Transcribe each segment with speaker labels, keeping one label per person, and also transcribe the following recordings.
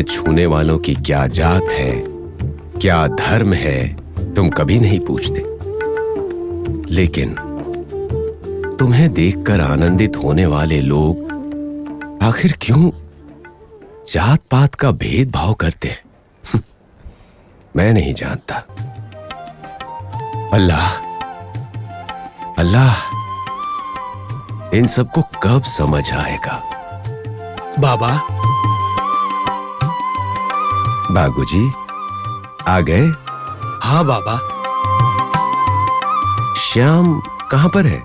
Speaker 1: तुम्हें छूने वालों की क्या जात है, क्या धर्म है, तुम कभी नहीं पूछते। लेकिन तुम्हें देखकर आनंदित होने वाले लोग आखिर क्यों जात पात का भेदभाव करते हैं? मैं नहीं जानता। अल्लाह अल्लाह इन सबको कब समझ आएगा।
Speaker 2: बाबा।
Speaker 1: बागुजी आ गए?
Speaker 2: हाँ बाबा।
Speaker 1: श्याम कहां पर है?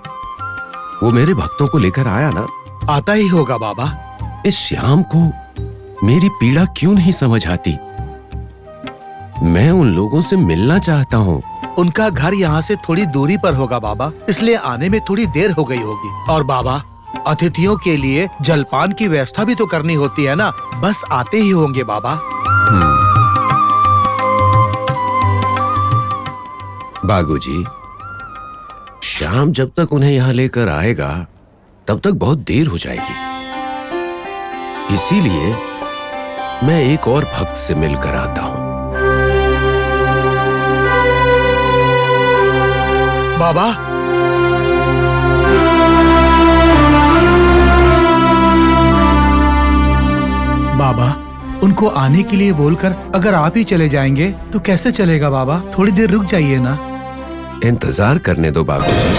Speaker 1: वो मेरे भक्तों को लेकर आया ना?
Speaker 2: आता ही होगा बाबा।
Speaker 1: इस श्याम को मेरी पीड़ा क्यों नहीं समझ आती? मैं उन लोगों से मिलना चाहता हूँ।
Speaker 2: उनका घर यहाँ से थोड़ी दूरी पर होगा बाबा, इसलिए आने में थोड़ी देर हो गई होगी। और बाबा, अतिथियों के लिए जलपान की व्यवस्था भी तो करनी होती है ना, बस आते ही होंगे बाबा।
Speaker 1: बागुजी, श्याम जब तक उन्हें यहाँ लेकर आएगा तब तक बहुत देर हो जाएगी। इसीलिए मैं एक और भक्त से मिलकर आता हूँ।
Speaker 2: बाबा। बाबा, उनको आने के लिए बोलकर अगर आप ही चले जाएंगे तो कैसे चलेगा बाबा? थोड़ी देर रुक जाइए ना।
Speaker 1: इंतजार करने दो बाबूजी।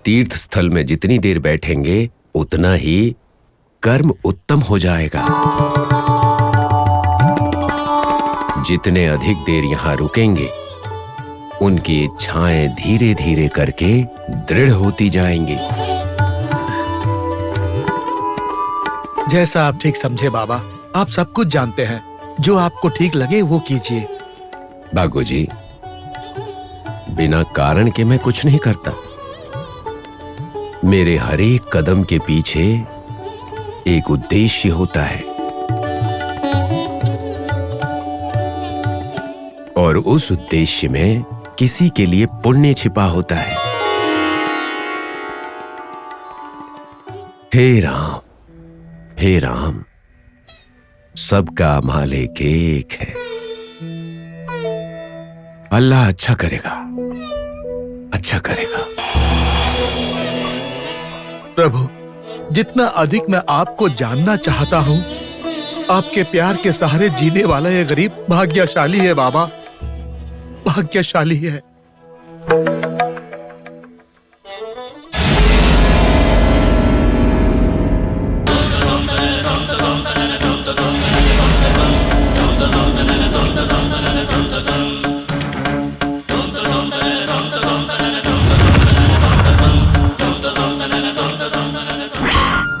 Speaker 1: तीर्थ स्थल में जितनी देर बैठेंगे उतना ही कर्म उत्तम हो जाएगा। जितने अधिक देर यहाँ रुकेंगे उनकी इच्छाएं धीरे धीरे करके दृढ़ होती जाएंगी।
Speaker 2: जैसा आप ठीक समझे बाबा, आप सब कुछ जानते हैं। जो आपको ठीक लगे वो कीजिए।
Speaker 1: बागुजी, बिना कारण के मैं कुछ नहीं करता। मेरे हर एक कदम के पीछे एक उद्देश्य होता है और उस उद्देश्य में किसी के लिए पुण्य छिपा होता है। हे राम, सबका मालिक एक है। अल्लाह अच्छा करेगा, अच्छा करेगा।
Speaker 2: प्रभु, जितना अधिक मैं आपको जानना चाहता हूँ, आपके प्यार के सहारे जीने वाला ये गरीब भाग्यशाली है बाबा, भाग्यशाली है।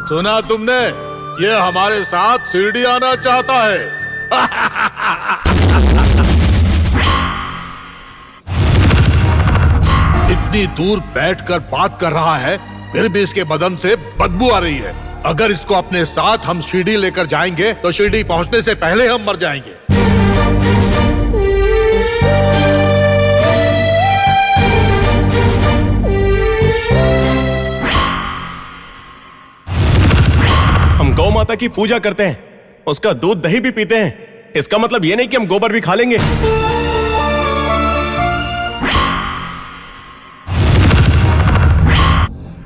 Speaker 2: सुना तुमने? ये हमारे साथ शिरडी आना चाहता है। इतनी दूर बैठकर बात कर रहा है, फिर भी इसके बदन से बदबू आ रही है। अगर इसको अपने साथ हम शिरडी लेकर जाएंगे तो शिरडी पहुंचने से पहले हम मर जाएंगे।
Speaker 3: गौ माता की पूजा करते हैं, उसका दूध दही भी पीते हैं। इसका मतलब ये नहीं कि हम गोबर भी खा लेंगे।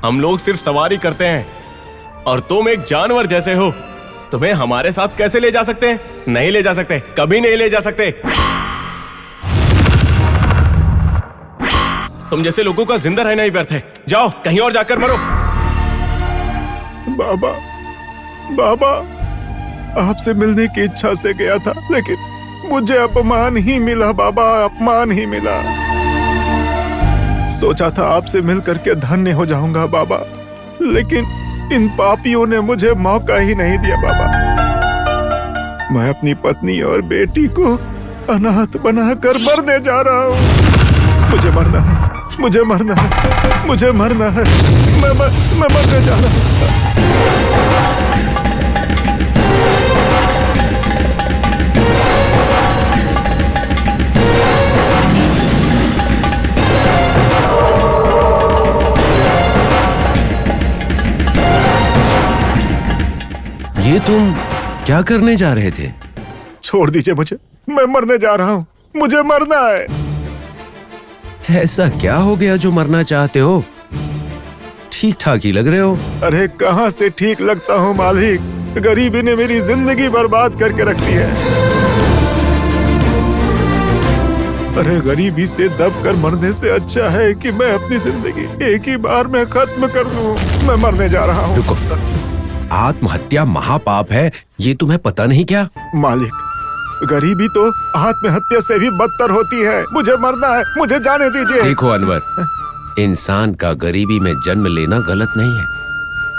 Speaker 3: हम लोग सिर्फ सवारी करते हैं और तुम एक जानवर जैसे हो। तुम्हें हमारे साथ कैसे ले जा सकते हैं? नहीं ले जा सकते, कभी नहीं ले जा सकते। तुम जैसे लोगों का जिंदा रहना ही व्यर्थ है। जाओ कहीं और जाकर मरो।
Speaker 4: बाबा, बाबा, आपसे मिलने की इच्छा से गया था, लेकिन मुझे अपमान ही मिला बाबा, अपमान ही मिला। सोचा था आपसे मिलकर के धन्य हो जाऊंगा बाबा, लेकिन इन पापियों ने मुझे मौका ही नहीं दिया बाबा। मैं अपनी पत्नी और बेटी को अनाथ बनाकर मरने जा रहा हूँ। मुझे मरना है, मुझे मरना है, मुझे मरना है। मैं मरने जा रहा हूँ।
Speaker 1: ये तुम क्या करने जा रहे थे?
Speaker 4: छोड़ दीजिए मुझे, मैं मरने जा रहा हूँ, मुझे मरना है।
Speaker 1: ऐसा क्या हो गया जो मरना चाहते हो? ठीक ठाक ही लग रहे हो।
Speaker 4: अरे कहाँ से ठीक लगता हूँ मालिक, गरीबी ने मेरी जिंदगी बर्बाद करके रख दी है। अरे गरीबी से दब कर मरने से अच्छा है कि मैं अपनी जिंदगी एक ही बार में खत्म कर दूं। मैं मरने जा रहा हूँ।
Speaker 1: रुको, आत्महत्या महापाप है, ये तुम्हें पता नहीं क्या?
Speaker 4: मालिक, गरीबी तो आत्महत्या से भी बदतर होती है। मुझे मरना है, मुझे जाने दीजिए।
Speaker 1: देखो अनवर, इंसान का गरीबी में जन्म लेना गलत नहीं है,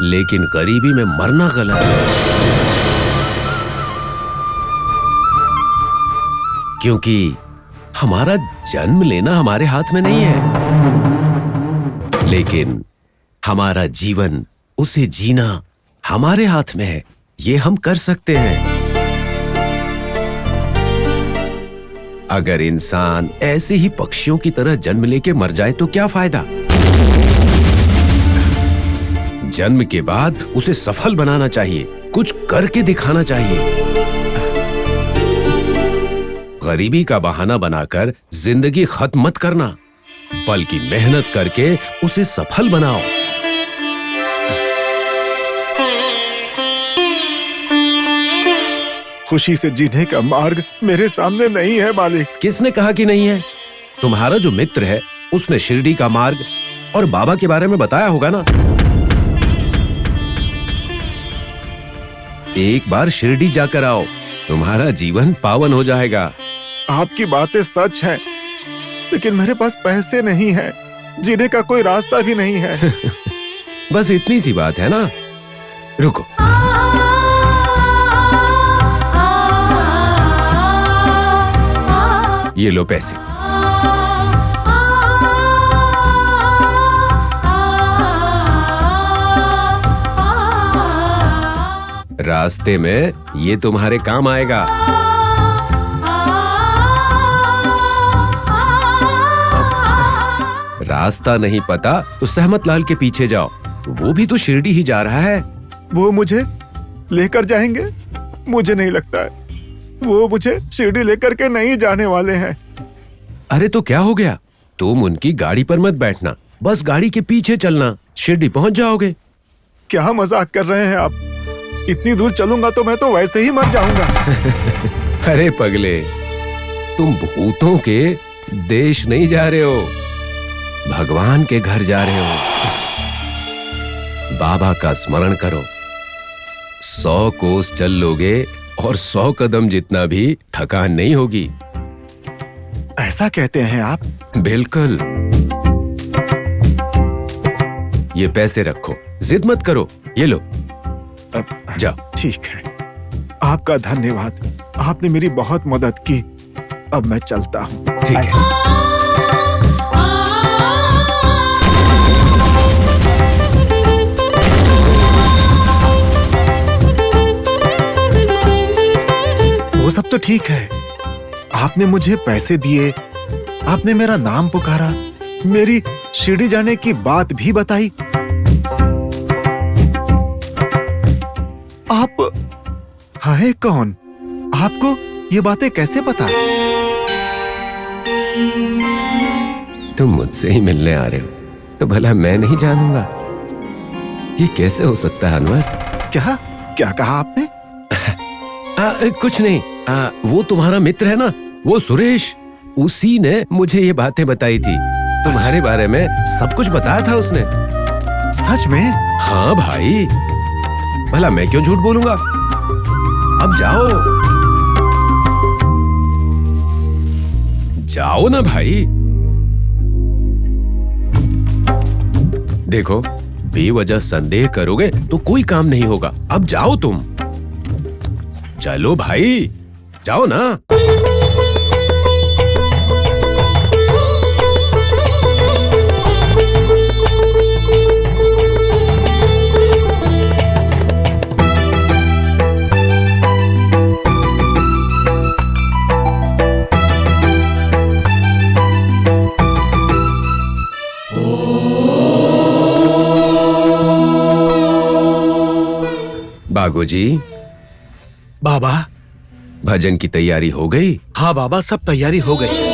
Speaker 1: लेकिन गरीबी में मरना गलत है। क्योंकि हमारा जन्म लेना हमारे हाथ में नहीं है, लेकिन हमारा जीवन, उसे जीना हमारे हाथ में है। ये हम कर सकते हैं। अगर इंसान ऐसे ही पक्षियों की तरह जन्म लेके मर जाए तो क्या फायदा? जन्म के बाद उसे सफल बनाना चाहिए, कुछ करके दिखाना चाहिए। गरीबी का बहाना बनाकर जिंदगी खत्म मत करना, बल्कि मेहनत करके उसे सफल बनाओ।
Speaker 4: खुशी से जीने का मार्ग मेरे सामने नहीं है मालिक।
Speaker 1: किसने कहा कि नहीं है? तुम्हारा जो मित्र है उसने शिरडी का मार्ग और बाबा के बारे में बताया होगा ना। एक बार शिरडी जाकर आओ, तुम्हारा जीवन पावन हो जाएगा।
Speaker 4: आपकी बातें सच हैं, लेकिन मेरे पास पैसे नहीं हैं, जीने का कोई रास्ता भी नहीं है।
Speaker 1: बस इतनी सी बात है ना। रुको, ये लो पैसे। रास्ते में ये तुम्हारे काम आएगा। रास्ता नहीं पता तो सहमत लाल के पीछे जाओ, वो भी तो शिरडी ही जा रहा है।
Speaker 4: वो मुझे लेकर जाएंगे? मुझे नहीं लगता है वो मुझे शिरडी लेकर के नहीं जाने वाले हैं।
Speaker 1: अरे तो क्या हो गया, तुम उनकी गाड़ी पर मत बैठना, बस गाड़ी के पीछे चलना, शिरडी पहुंच जाओगे।
Speaker 4: क्या मजाक कर रहे हैं आप? इतनी दूर चलूंगा तो मैं तो वैसे ही मर जाऊंगा।
Speaker 1: अरे पगले, तुम भूतों के देश नहीं जा रहे हो, भगवान के घर जा रहे हो। बाबा का स्मरण करो, 100 कोस चल लोगे और 100 कदम जितना भी थकान नहीं होगी।
Speaker 4: ऐसा कहते हैं आप?
Speaker 1: बिल्कुल। ये पैसे रखो, जिद मत करो, ये लो, जाओ।
Speaker 4: ठीक है, आपका धन्यवाद, आपने मेरी बहुत मदद की। अब मैं चलता हूँ।
Speaker 1: ठीक है।
Speaker 4: वो सब तो ठीक है, आपने मुझे पैसे दिए, आपने मेरा नाम पुकारा, मेरी शिरडी जाने की बात भी बताई। आप हैं कौन? आपको ये बातें कैसे पता?
Speaker 1: तुम मुझसे ही मिलने आ रहे हो तो भला मैं नहीं जानूंगा? ये कैसे हो सकता है अनवर?
Speaker 4: क्या क्या कहा आपने?
Speaker 1: कुछ नहीं, वो तुम्हारा मित्र है ना, वो सुरेश, उसी ने मुझे ये बातें बताई थी। तुम्हारे बारे में सब कुछ बताया था उसने।
Speaker 4: सच में?
Speaker 1: हाँ भाई, भला मैं क्यों झूठ बोलूंगा। अब जाओ, जाओ ना भाई। देखो, बेवजह संदेह करोगे तो कोई काम नहीं होगा। अब जाओ तुम, चलो भाई, जाओ ना। बागोजी,
Speaker 2: बाबा।
Speaker 1: भजन की तैयारी हो गई?
Speaker 2: हाँ बाबा, सब तैयारी हो गई।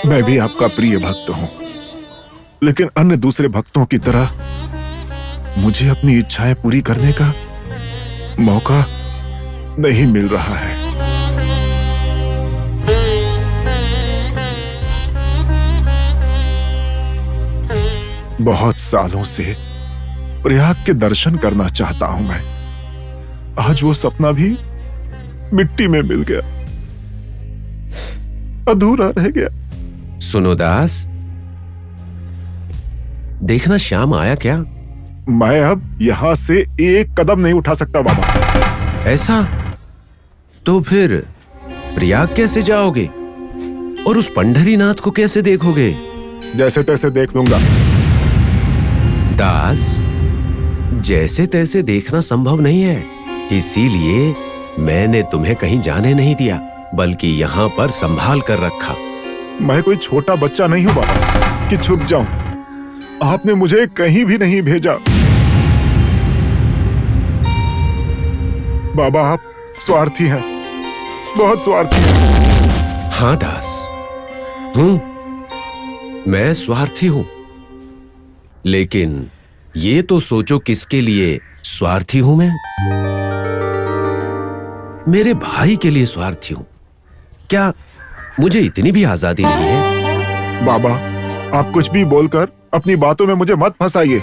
Speaker 4: मैं भी आपका प्रिय भक्त हूं, लेकिन अन्य दूसरे भक्तों की तरह मुझे अपनी इच्छाएं पूरी करने का मौका नहीं मिल रहा है। बहुत सालों से प्रयाग के दर्शन करना चाहता हूं मैं। आज वो सपना भी मिट्टी में मिल गया, अधूरा रह गया।
Speaker 1: सुनो दास, देखना श्याम आया क्या?
Speaker 4: मैं अब यहां से एक कदम नहीं उठा सकता बाबा।
Speaker 1: ऐसा? तो फिर प्रयाग कैसे जाओगे और उस पंढरीनाथ को कैसे देखोगे?
Speaker 4: जैसे तैसे देख लूंगा।
Speaker 1: दास, जैसे तैसे देखना संभव नहीं है, इसीलिए मैंने तुम्हें कहीं जाने नहीं दिया, बल्कि यहाँ पर संभाल कर रखा।
Speaker 4: मैं कोई छोटा बच्चा नहीं हूं बाबा कि छुप जाऊं। आपने मुझे कहीं भी नहीं भेजा। बाबा, आप स्वार्थी हैं, बहुत स्वार्थी हैं।
Speaker 1: हाँ दास, मैं स्वार्थी हूं, लेकिन ये तो सोचो किसके लिए स्वार्थी हूं मैं? मेरे भाई के लिए स्वार्थी हूं। क्या मुझे इतनी भी आजादी नहीं है?
Speaker 4: बाबा, आप कुछ भी बोलकर अपनी बातों में मुझे मत फंसाइए।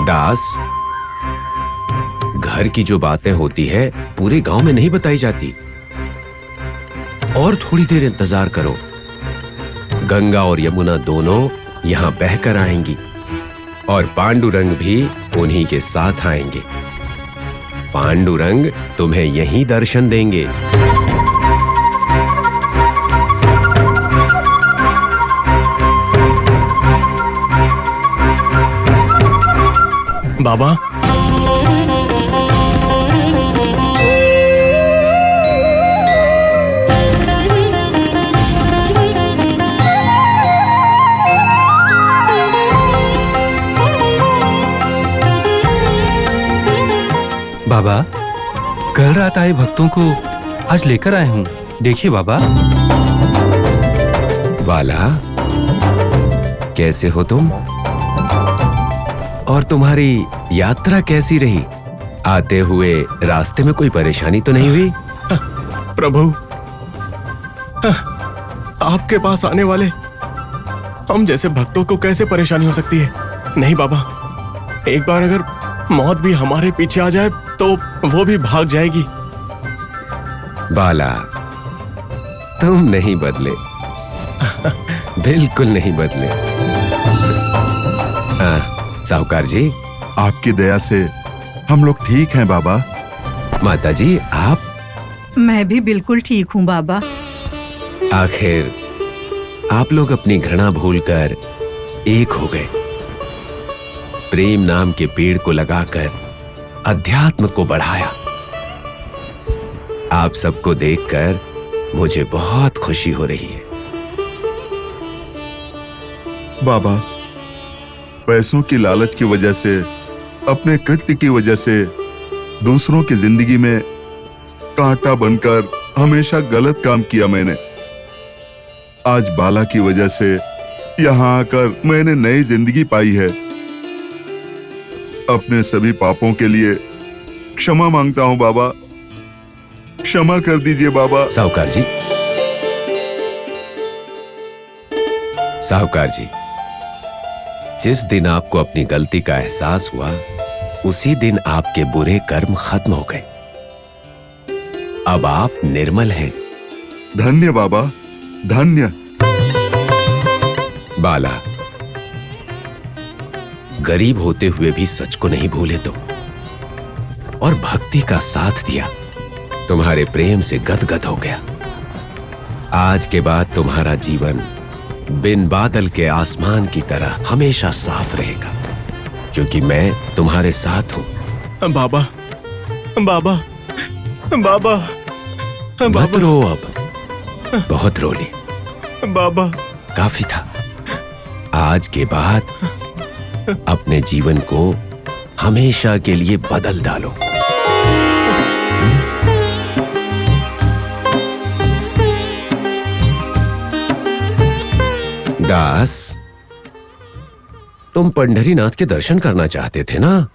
Speaker 1: दास, घर की जो बातें होती है पूरे गांव में नहीं बताई जाती। और थोड़ी देर इंतजार करो, गंगा और यमुना दोनों यहां बहकर आएंगी और पांडुरंग भी उन्हीं के साथ आएंगे। पांडुरंग तुम्हें यहीं दर्शन देंगे।
Speaker 3: बाबा,
Speaker 5: बाबा, कल रात आए भक्तों को आज लेकर आए हूँ। देखिए बाबा।
Speaker 1: बाला, कैसे हो तुम? और तुम्हारी यात्रा कैसी रही? आते हुए रास्ते में कोई परेशानी तो नहीं हुई?
Speaker 3: प्रभु, आपके पास आने वाले हम जैसे भक्तों को कैसे परेशानी हो सकती है? नहीं बाबा, एक बार अगर मौत भी हमारे पीछे आ जाए तो वो भी भाग जाएगी।
Speaker 1: बाला, तुम नहीं बदले, बिल्कुल नहीं बदले। साहूकार जी,
Speaker 6: आपकी दया से हम लोग ठीक हैं बाबा।
Speaker 1: माता जी, आप?
Speaker 7: मैं भी बिल्कुल ठीक हूँ बाबा।
Speaker 1: आखिर आप लोग अपनी घृणा भूलकर एक हो गए। प्रेम नाम के पेड़ को लगाकर अध्यात्म को बढ़ाया। आप सबको देखकर मुझे बहुत खुशी हो रही है।
Speaker 6: बाबा, पैसों की लालच की वजह से, अपने कृत्य की वजह से दूसरों की जिंदगी में कांटा बनकर हमेशा गलत काम किया मैंने। आज बाला की वजह से यहाँ आकर मैंने नई जिंदगी पाई है। अपने सभी पापों के लिए क्षमा मांगता हूँ बाबा। क्षमा कर दीजिए बाबा।
Speaker 1: साहूकार जी, साहूकार जी, जिस दिन आपको अपनी गलती का एहसास हुआ, उसी दिन आपके बुरे कर्म खत्म हो गए। अब आप निर्मल हैं।
Speaker 6: धन्य बाबा, धन्य।
Speaker 1: बाला, गरीब होते हुए भी सच को नहीं भूले तुम, और भक्ति का साथ दिया। तुम्हारे प्रेम से गदगद हो गया। आज के बाद तुम्हारा जीवन बिन बादल के आसमान की तरह हमेशा साफ रहेगा, क्योंकि मैं तुम्हारे साथ हूं।
Speaker 3: बाबा, बाबा, बाबा,
Speaker 1: मत रो अब, बहुत रो ली,
Speaker 3: बाबा।
Speaker 1: काफी था। आज के बाद अपने जीवन को हमेशा के लिए बदल डालो। दास, तुम पंढरीनाथ के दर्शन करना चाहते थे ना?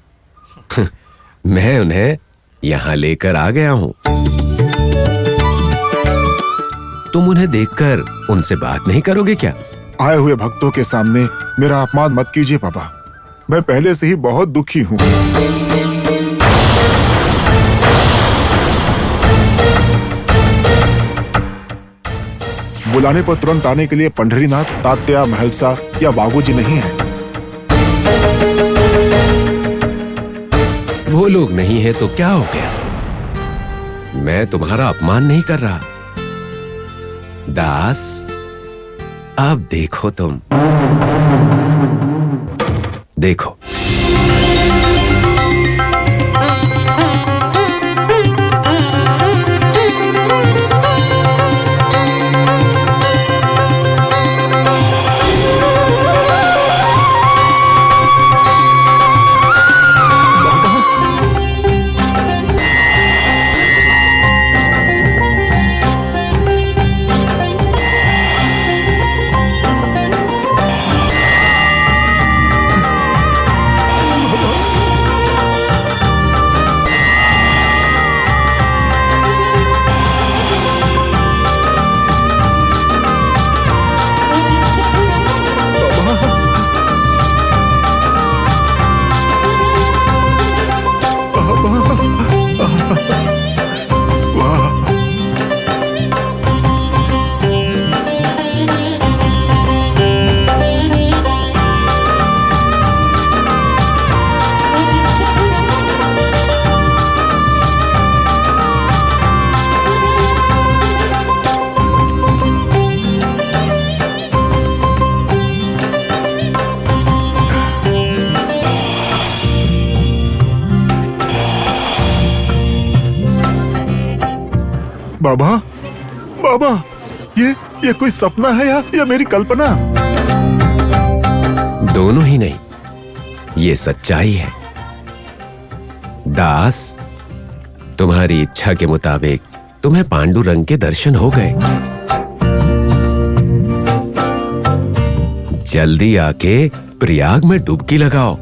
Speaker 1: मैं उन्हें यहां लेकर आ गया हूं। तुम उन्हें देखकर उनसे बात नहीं करोगे क्या?
Speaker 4: आए हुए भक्तों के सामने मेरा अपमान मत कीजिए बाबा। मैं पहले से ही बहुत दुखी हूं। बुलाने पर तुरंत आने के लिए पंढरीनाथ, तात्या, महलसा या बाबूजी नहीं है।
Speaker 1: वो लोग नहीं है तो क्या हो गया? मैं तुम्हारा अपमान नहीं कर रहा। दास, अब देखो तुम, देखो।
Speaker 4: बाबा, बाबा, ये कोई सपना है या मेरी कल्पना?
Speaker 1: दोनों ही नहीं, ये सच्चाई है। दास, तुम्हारी इच्छा के मुताबिक तुम्हें पांडुरंग के दर्शन हो गए। जल्दी आके प्रयाग में डुबकी लगाओ।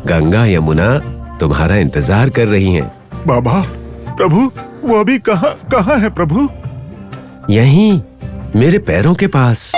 Speaker 1: गंगा यमुना तुम्हारा इंतजार कर रही हैं।
Speaker 4: बाबा, प्रभु, वो अभी कहाँ है प्रभु?
Speaker 1: यहीं, मेरे पैरों के पास।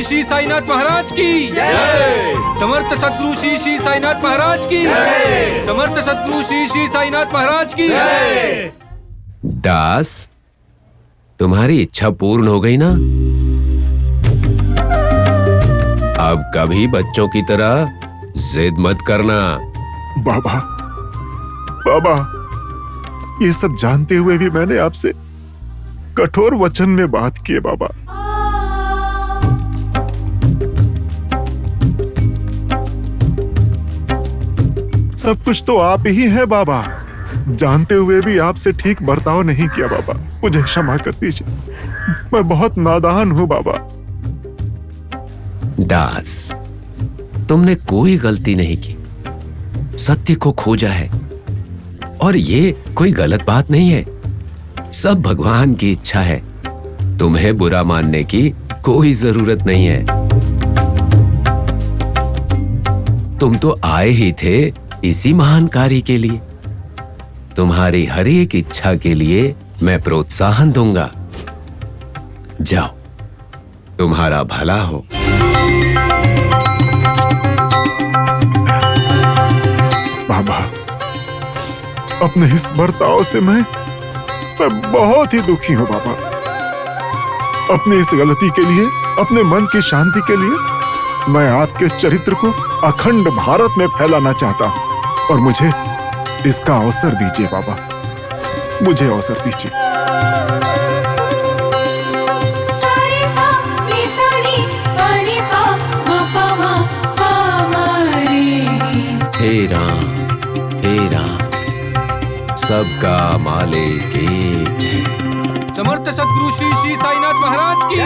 Speaker 5: श्री साईनाथ महाराज की जय। समर्थ सद्गुरु श्री साईनाथ महाराज की जय। समर्थ सद्गुरु श्री साईनाथ महाराज की जय।
Speaker 1: दास, तुम्हारी इच्छा पूर्ण हो गई ना? अब कभी बच्चों की तरह जिद मत करना।
Speaker 4: बाबा, बाबा, ये सब जानते हुए भी मैंने आपसे कठोर वचन में बात की है बाबा। सब कुछ तो आप ही है बाबा। जानते हुए भी आपसे ठीक बर्ताव नहीं किया बाबा। मुझे क्षमा कर दीजिए, मैं बहुत नादान हूँ बाबा।
Speaker 1: दास, तुमने कोई गलती नहीं की, सत्य को खोजा है और ये कोई गलत बात नहीं है। सब भगवान की इच्छा है, तुम्हें बुरा मानने की कोई जरूरत नहीं है। तुम तो आए ही थे इसी महान कार्य के लिए। तुम्हारी हर एक इच्छा के लिए मैं प्रोत्साहन दूंगा। जाओ, तुम्हारा भला हो।
Speaker 4: बाबा, अपने इस बर्ताव से मैं बहुत ही दुखी हूँ बाबा। अपनी इस गलती के लिए, अपने मन की शांति के लिए मैं आपके चरित्र को अखंड भारत में फैलाना चाहता हूँ और मुझे इसका अवसर दीजिए बाबा, मुझे अवसर दीजिए।
Speaker 1: हे राम, हे राम, सबका मालिक एक है।
Speaker 5: समर्थ सद्गुरु श्री श्री साईनाथ महाराज की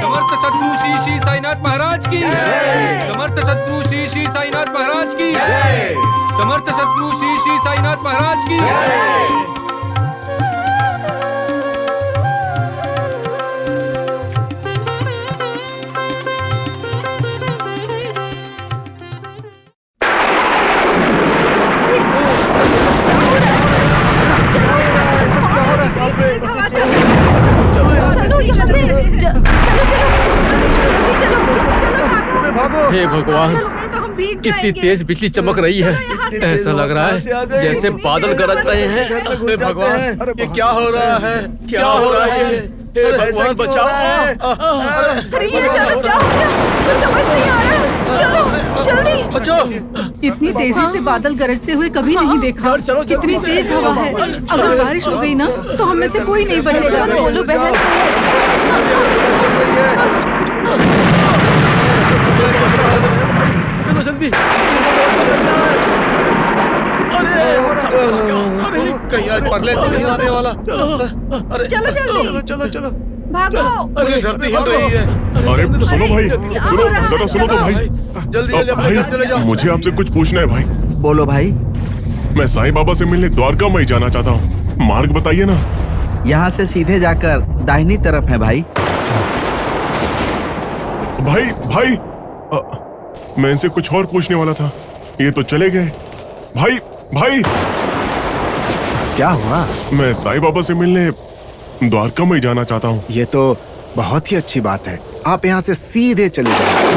Speaker 5: समर्थ सद्गुरु श्री श्री साईनाथ महाराज की समर्थ सद्गुरु श्री श्री साईनाथ महाराज की समर्थ सद्गुरु श्री श्री साईनाथ महाराज की।
Speaker 8: हे भगवान, कितनी तेज बिजली चमक रही है। ऐसा लग रहा है जैसे बादल गरज रहे हैं।
Speaker 2: अरे भगवान, ये क्या हो रहा है?
Speaker 8: क्या हो रहा है? हे भगवान बचाओ।
Speaker 9: अरे ये अचानक क्या हो गया? कुछ समझ नहीं आ रहा। चलो जल्दी।
Speaker 2: बचाओ।
Speaker 7: इतनी तेजी से बादल गरजते हुए कभी नहीं देखा।
Speaker 8: चलो,
Speaker 7: कितनी तेज हवा है। अगर बारिश हो गई ना तो हम में से कोई नहीं बचेगा। बोलो बहन।
Speaker 8: चलो जल्दी।
Speaker 2: अरे कहीं आज परले चले जाने वाला। अरे
Speaker 9: चलो जल्दी।
Speaker 4: चलो चलो
Speaker 9: भागो।
Speaker 2: अरे धरती हिल रही है।
Speaker 6: अरे सुनो भाई, सुनो जरा सुनो तो भाई।
Speaker 2: जल्दी जल्दी अपने घर चले जाओ।
Speaker 6: मुझे आपसे कुछ पूछना है भाई।
Speaker 10: बोलो भाई।
Speaker 6: मैं साईं बाबा से मिलने द्वारका में जाना चाहता हूँ, मार्ग बताइए ना।
Speaker 10: यहाँ से सीधे जाकर दाहिनी तरफ है भाई।
Speaker 6: भाई भाई, मैं इनसे कुछ और पूछने वाला था, ये तो चले गए। भाई भाई,
Speaker 4: क्या हुआ?
Speaker 6: मैं साईं बाबा से मिलने द्वारका में जाना चाहता हूँ।
Speaker 4: ये तो बहुत ही अच्छी बात है, आप यहाँ से सीधे चले जाइए।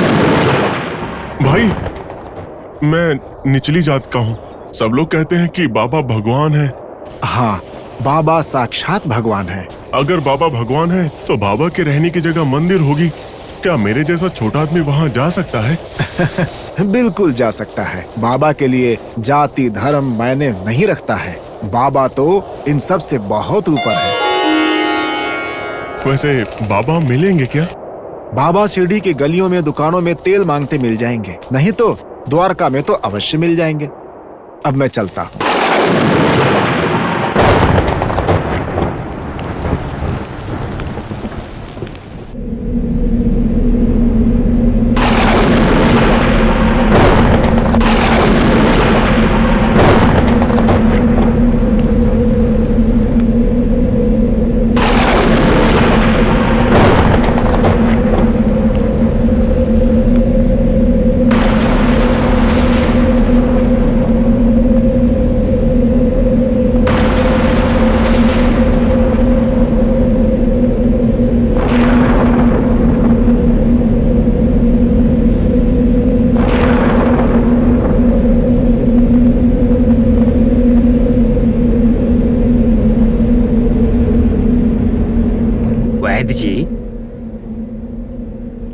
Speaker 6: भाई, मैं निचली जात का हूँ। सब लोग कहते हैं कि बाबा भगवान है।
Speaker 4: हाँ, बाबा साक्षात भगवान है।
Speaker 6: अगर बाबा भगवान है तो बाबा के रहने की जगह मंदिर होगी। क्या मेरे जैसा छोटा आदमी वहाँ जा सकता है?
Speaker 4: बिल्कुल जा सकता है। बाबा के लिए जाति धर्म मायने नहीं रखता है। बाबा तो इन सब से बहुत ऊपर है।
Speaker 6: वैसे बाबा मिलेंगे क्या?
Speaker 4: बाबा शिरडी की गलियों में दुकानों में तेल मांगते मिल जाएंगे, नहीं तो द्वारका में तो अवश्य मिल जाएंगे। अब मैं चलता हूँ।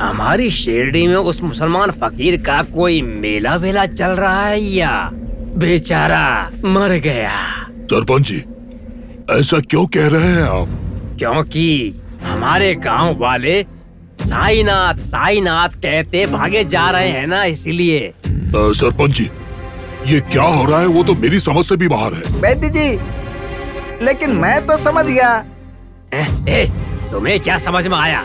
Speaker 11: हमारी शिरडी में उस मुसलमान फकीर का कोई मेला वेला चल रहा है या बेचारा मर गया?
Speaker 12: सरपंच जी, ऐसा क्यों कह रहे हैं आप?
Speaker 11: क्योंकि हमारे गांव वाले साईनाथ साईनाथ कहते भागे जा रहे हैं ना, इसलिए।
Speaker 12: सरपंच जी, ये क्या हो रहा है वो तो मेरी समझ से भी बाहर है।
Speaker 10: वैद्य जी, लेकिन मैं तो समझ गया।
Speaker 11: तुम्हें क्या समझ में आया?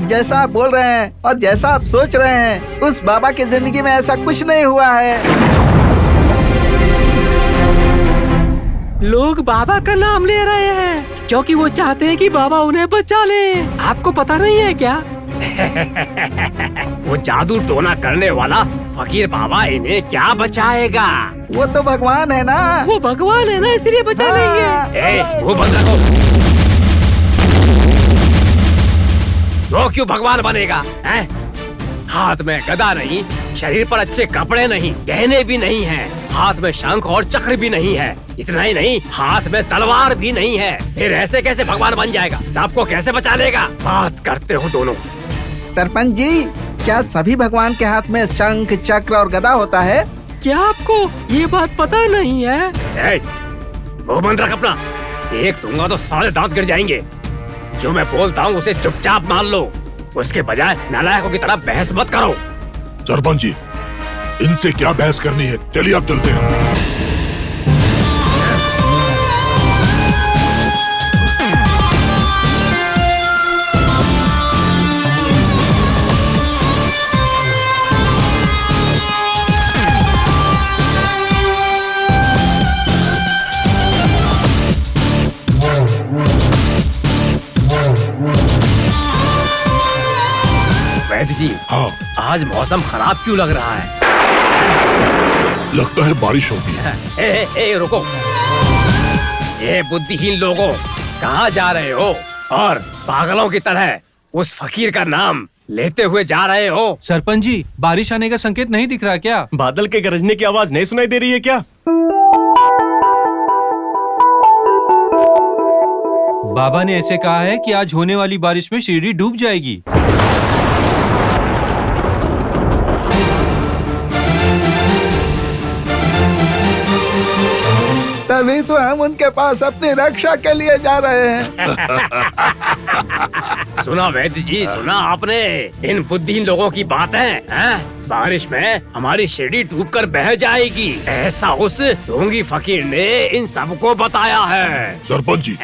Speaker 10: जैसा आप बोल रहे हैं और जैसा आप सोच रहे हैं, उस बाबा की जिंदगी में ऐसा कुछ नहीं हुआ है।
Speaker 11: लोग बाबा का नाम ले रहे हैं क्योंकि वो चाहते हैं कि बाबा उन्हें बचा ले। आपको पता नहीं है क्या? वो जादू टोना करने वाला फकीर बाबा इन्हें क्या बचाएगा?
Speaker 10: वो तो भगवान है ना।
Speaker 11: वो भगवान है ना, इसलिए बचा लेंगे। वो बंद रखो। वो क्यों भगवान बनेगा? हैं? हाथ में गदा नहीं, शरीर पर अच्छे कपड़े नहीं, गहने भी नहीं हैं, हाथ में शंख और चक्र भी नहीं है, इतना ही नहीं हाथ में तलवार भी नहीं है। फिर ऐसे कैसे भगवान बन जाएगा? सबको कैसे बचा लेगा? बात करते हो दोनों।
Speaker 10: सरपंच जी, क्या सभी भगवान के हाथ में शंख चक्र और गदा होता है?
Speaker 11: क्या आपको ये बात पता नहीं है? वो बंद रख अपना। एक दूंगा तो सारे दांत गिर जाएंगे। जो मैं बोलता हूँ उसे चुपचाप मान लो, उसके बजाय नालायकों की तरह बहस मत करो।
Speaker 12: सरपंच जी, इनसे क्या बहस करनी है, चलिए अब चलते हैं।
Speaker 11: वैद्य जी,
Speaker 12: हाँ,
Speaker 11: आज मौसम खराब क्यों लग रहा है?
Speaker 12: लगता है बारिश होगी।
Speaker 11: रुको। ये बुद्धिहीन लोगों, कहाँ जा रहे हो? और पागलों की तरह उस फकीर का नाम लेते हुए जा रहे हो?
Speaker 5: सरपंच जी, बारिश आने का संकेत नहीं दिख रहा क्या?
Speaker 3: बादल के गरजने की आवाज नहीं सुनाई दे रही है क्या?
Speaker 5: बाबा ने ऐसे कहा है कि आज होने वाली बारिश में शिरडी डूब जाएगी।
Speaker 10: तभी तो हम उनके पास अपनी रक्षा के लिए जा रहे हैं।
Speaker 11: सुना वैद्य जी, सुना आपने इन बुद्धिहीन लोगों की बातें हैं? बारिश में हमारी शिरडी डूबकर बह जाएगी, ऐसा उस ढोंगी फकीर ने इन सबको बताया है।
Speaker 12: सरपंच जी,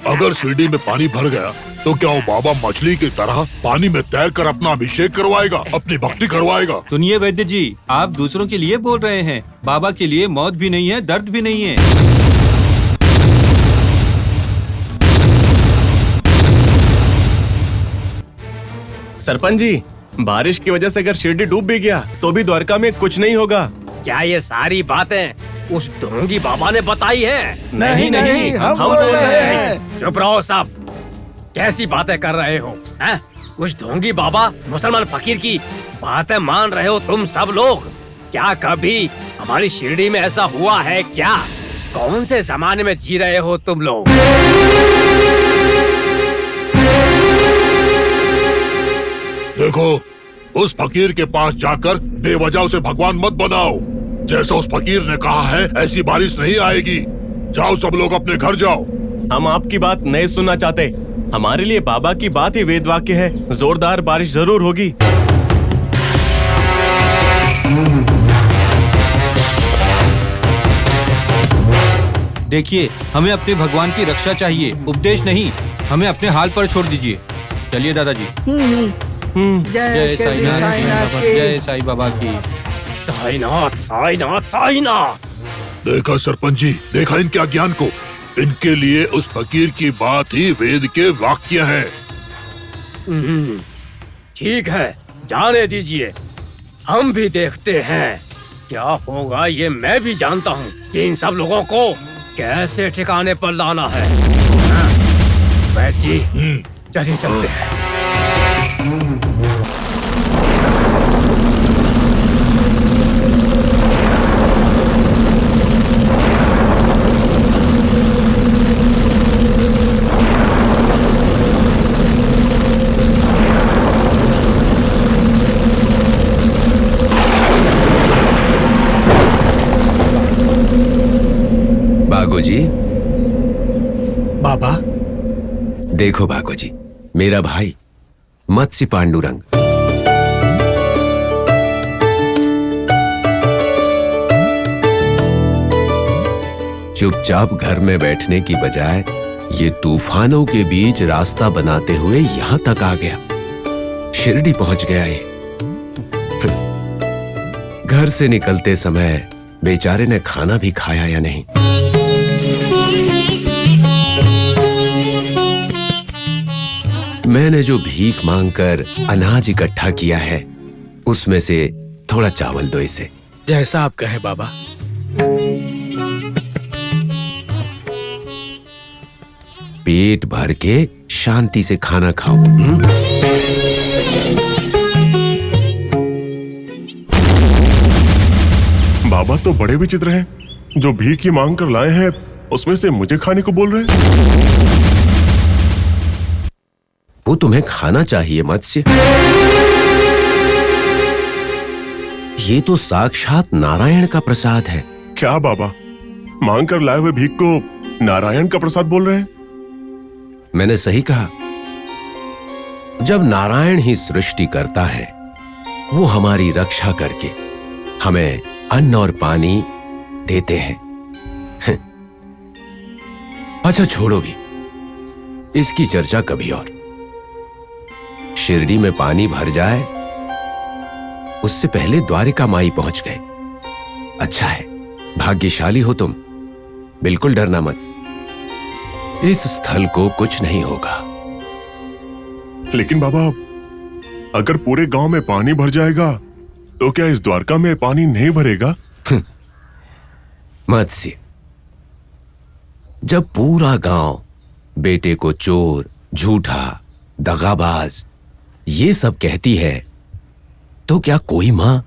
Speaker 12: अगर शिरडी में पानी भर गया तो क्या वो बाबा मछली की तरह पानी में तैरकर अपना अभिषेक करवाएगा, अपनी भक्ति करवाएगा?
Speaker 5: सुनिए वैद्य जी, आप दूसरों के लिए बोल रहे हैं, बाबा के लिए मौत भी नहीं है, दर्द भी नहीं है।
Speaker 3: सरपंच जी, बारिश की वजह से अगर शिरडी डूब भी गया तो भी द्वारका में कुछ नहीं होगा।
Speaker 11: क्या ये सारी बातें उस ढोंगी बाबा ने बताई है?
Speaker 10: नहीं, हम बोल रहे हैं।
Speaker 11: चुप रहो सब। कैसी बातें कर रहे हो? हैं? उस ढोंगी बाबा मुसलमान फकीर की बातें मान रहे हो तुम सब लोग? क्या कभी हमारी शिरडी में ऐसा हुआ है क्या? कौन से जमाने में जी रहे हो तुम लोग?
Speaker 12: देखो, उस फकीर के पास जाकर बेवजह उसे भगवान मत बनाओ। जैसा उस फकीर ने कहा है ऐसी बारिश नहीं आएगी। जाओ सब लोग अपने घर जाओ।
Speaker 3: हम आपकी बात नहीं सुनना चाहते। हमारे लिए बाबा की बात ही वेद वाक्य है। जोरदार बारिश जरूर होगी।
Speaker 5: देखिए, हमें अपने भगवान की रक्षा चाहिए, उपदेश नहीं। हमें अपने हाल पर छोड़ दीजिए। चलिए दादाजी। जय साईनाथ, जय साई बाबा की।
Speaker 11: साईनाथ, साईनाथ, साईनाथ।
Speaker 12: देखा सरपंच जी, देखा इनके अज्ञान को। इनके लिए उस फकीर की बात ही वेद के वाक्य है।
Speaker 11: ठीक है, जाने दीजिए। हम भी देखते हैं क्या होगा। ये मैं भी जानता हूँ कि इन सब लोगों को कैसे ठिकाने पर लाना है। वैद्य जी, चलिए चलते हैं।
Speaker 1: भागोजी।
Speaker 2: बाबा।
Speaker 1: देखो भागोजी, मेरा भाई मत्स्य पांडुरंग। चुपचाप घर में बैठने की बजाय ये तूफानों के बीच रास्ता बनाते हुए यहां तक आ गया। शिरडी पहुंच गया ये। घर से निकलते समय बेचारे ने खाना भी खाया या नहीं। मैंने जो भीख मांगकर अनाज इकट्ठा किया है उसमें से थोड़ा चावल दो इसे।
Speaker 2: जैसा आप कहे बाबा।
Speaker 1: पेट भर के शांति से खाना खाओ।
Speaker 13: बाबा तो बड़े विचित्र हैं। जो भीख की मांग कर लाए हैं उसमें से मुझे खाने को बोल रहे हैं।
Speaker 1: वो तुम्हें खाना चाहिए मत्स्य। ये तो साक्षात नारायण का प्रसाद है।
Speaker 13: क्या बाबा, मांग कर लाए हुए भीख को नारायण का प्रसाद बोल रहे हैं?
Speaker 1: मैंने सही कहा। जब नारायण ही सृष्टि करता है, वो हमारी रक्षा करके हमें अन्न और पानी देते हैं। अच्छा छोड़ोगी, इसकी चर्चा कभी और। शिरडी में पानी भर जाए उससे पहले द्वारिका माई पहुंच गए। अच्छा है, भाग्यशाली हो तुम। बिल्कुल डरना मत, इस स्थल को कुछ नहीं होगा।
Speaker 13: लेकिन बाबा, अगर पूरे गांव में पानी भर जाएगा तो क्या इस द्वारका में पानी नहीं भरेगा?
Speaker 1: मत्स्य, जब पूरा गांव बेटे को चोर, झूठा, दगाबाज ये सब कहती है, तो क्या कोई मां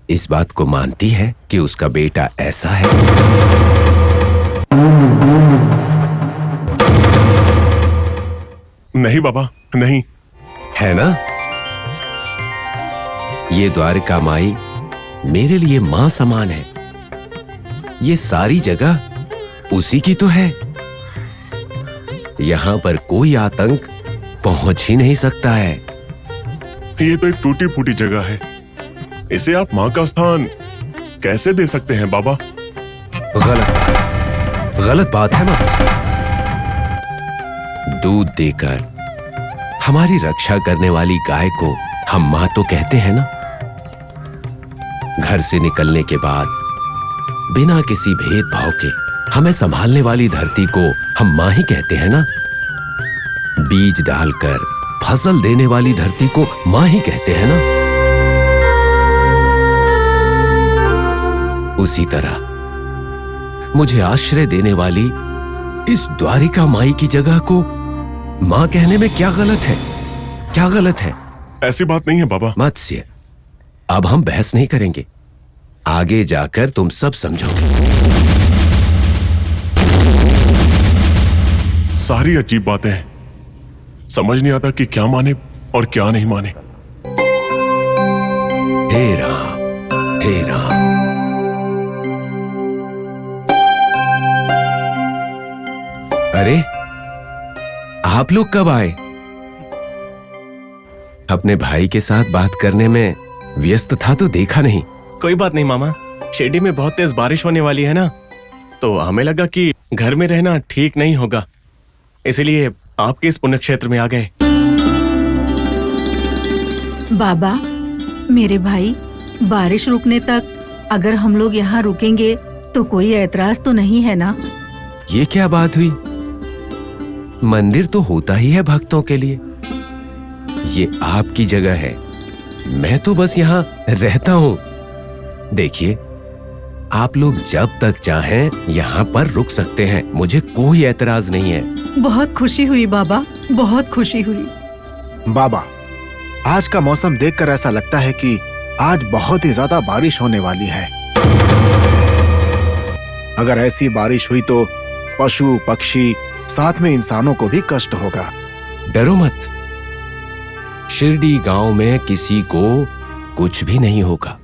Speaker 1: इस बात को मानती है कि उसका बेटा ऐसा है?
Speaker 13: नहीं बाबा, नहीं।
Speaker 1: है ना? ये द्वारिका माई मेरे लिए मां समान है। ये सारी जगह उसी की तो है। यहां पर कोई आतंक पहुंच ही नहीं सकता है।
Speaker 13: ये तो एक टूटी फूटी जगह है, इसे आप मां का स्थान कैसे दे सकते हैं बाबा?
Speaker 1: गलत बात है मत्स्य। दूध देकर हमारी रक्षा करने वाली गाय को हम मां तो कहते हैं ना। घर से निकलने के बाद बिना किसी भेदभाव के हमें संभालने वाली धरती को हम मां ही कहते हैं ना। बीज डालकर फसल देने वाली धरती को मां ही कहते हैं ना। उसी तरह मुझे आश्रय देने वाली इस द्वारिका माई की जगह को मां कहने में क्या गलत है? क्या गलत है?
Speaker 13: ऐसी बात नहीं है बाबा।
Speaker 1: मत्स्य, अब हम बहस नहीं करेंगे। आगे जाकर तुम सब समझोगे।
Speaker 13: सारी अजीब बातें हैं, समझ नहीं आता कि क्या माने और क्या नहीं माने।
Speaker 1: हे राम, हे राम। अरे, आप लोग कब आए? अपने भाई के साथ बात करने में व्यस्त था तो देखा नहीं।
Speaker 3: कोई बात नहीं मामा, शिरडी में बहुत तेज बारिश होने वाली है ना, तो हमें लगा कि घर में रहना ठीक नहीं होगा, इसलिए आपके इस पुण्य क्षेत्र में आ गए।
Speaker 7: बाबा, मेरे भाई, बारिश रुकने तक अगर हम लोग यहाँ रुकेंगे तो कोई ऐतराज तो नहीं है ना?
Speaker 1: ये क्या बात हुई? मंदिर तो होता ही है भक्तों के लिए। ये आपकी जगह है, मैं तो बस यहाँ रहता हूँ। देखिए, आप लोग जब तक चाहें यहाँ पर रुक सकते हैं, मुझे कोई ऐतराज नहीं है।
Speaker 7: बहुत खुशी हुई बाबा, बहुत खुशी हुई।
Speaker 4: बाबा, आज का मौसम देखकर ऐसा लगता है कि आज बहुत ही ज्यादा बारिश होने वाली है। अगर ऐसी बारिश हुई तो पशु पक्षी साथ में इंसानों को भी कष्ट होगा।
Speaker 1: डरो मत, शिरडी गांव में किसी को कुछ भी नहीं होगा।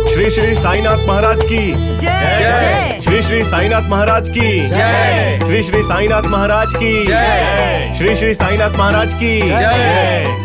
Speaker 3: श्री श्री साईनाथ महाराज की जय। श्री श्री साईनाथ महाराज की जय। श्री श्री साईनाथ महाराज की जय। श्री श्री साईनाथ महाराज की जय।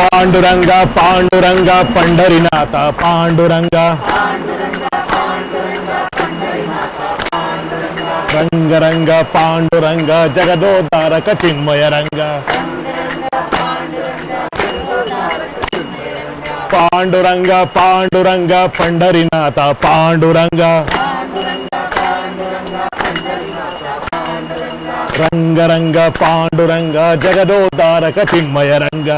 Speaker 14: पांडुरंग पांडुरंग पंढरीनाथ पांडुरंग रंग रंग पांडुरंग जगदोद्धारक चिन्मय रंग पांडुरंग पांडुरंग पंढरीनाथ पांडुरंग रंग रंग पांडुरंग जगदोद्धारक चिन्मय रंग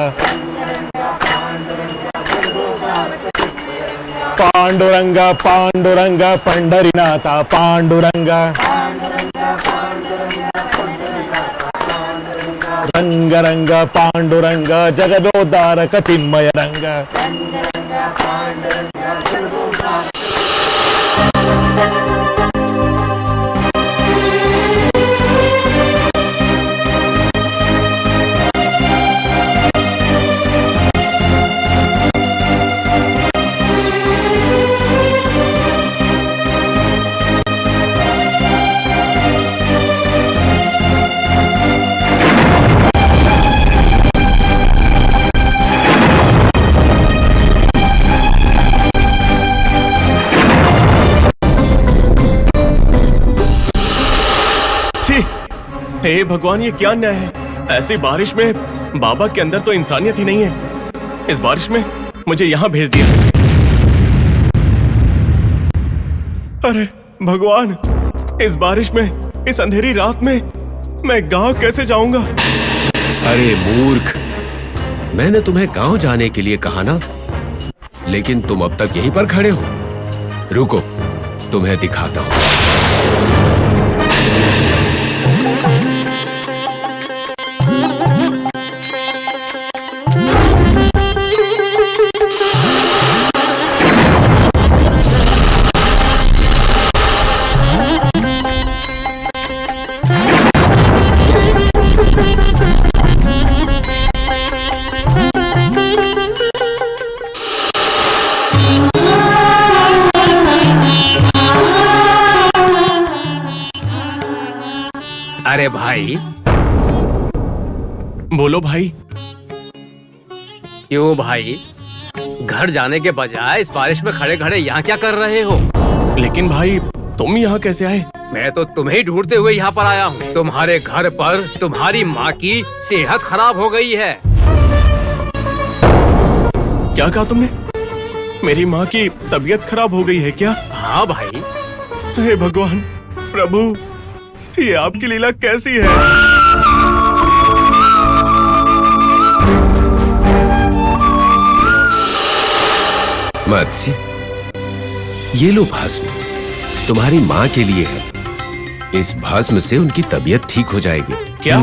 Speaker 14: पांडुरंग पांडुरंग पंढरीनाथ पांडुरंग रंग रंग पांडुरंग जगदोद्धारक चिन्मय रंग
Speaker 3: हे भगवान, ये क्या न्याय है? ऐसी बारिश में बाबा के अंदर तो इंसानियत ही नहीं है। इस बारिश में मुझे यहाँ भेज दिया। अरे भगवान, इस बारिश में, इस अंधेरी रात में मैं गांव कैसे जाऊंगा?
Speaker 1: अरे मूर्ख, मैंने तुम्हें गांव जाने के लिए कहा ना, लेकिन तुम अब तक यहीं पर खड़े हो। रुको, तुम्हें दिखाता हूं।
Speaker 11: अरे भाई।
Speaker 3: बोलो भाई।
Speaker 11: क्यों भाई, घर जाने के बजाय इस बारिश में खड़े खड़े यहाँ क्या कर रहे हो?
Speaker 3: लेकिन भाई, तुम यहाँ कैसे आए?
Speaker 11: मैं तो तुम्हें ढूंढते हुए यहाँ पर आया हूँ। तुम्हारे घर पर तुम्हारी माँ की सेहत खराब हो गई है।
Speaker 3: क्या कहा तुमने? मेरी माँ की तबीयत खराब हो गई है क्या?
Speaker 11: हाँ भाई।
Speaker 3: हे भगवान, प्रभु, ये आपकी लीला कैसी है?
Speaker 1: मत्स्य, ये लो भस्म, तुम्हारी माँ के लिए है। इस भस्म से उनकी तबीयत ठीक हो जाएगी।
Speaker 3: क्या?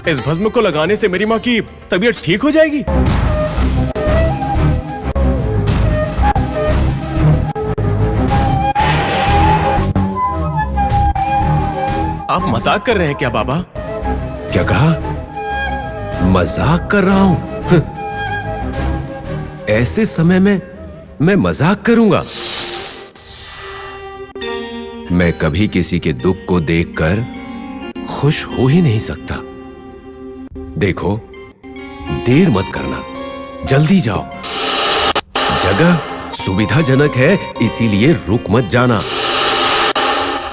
Speaker 3: इस भस्म को लगाने से मेरी माँ की तबीयत ठीक हो जाएगी? आप मजाक कर रहे हैं क्या बाबा?
Speaker 1: क्या कहा? मजाक कर रहा हूं? ऐसे समय में मैं मजाक करूंगा? मैं कभी किसी के दुख को देखकर खुश हो ही नहीं सकता। देखो, देर मत करना, जल्दी जाओ। जगह सुविधाजनक है, इसीलिए रुक मत जाना।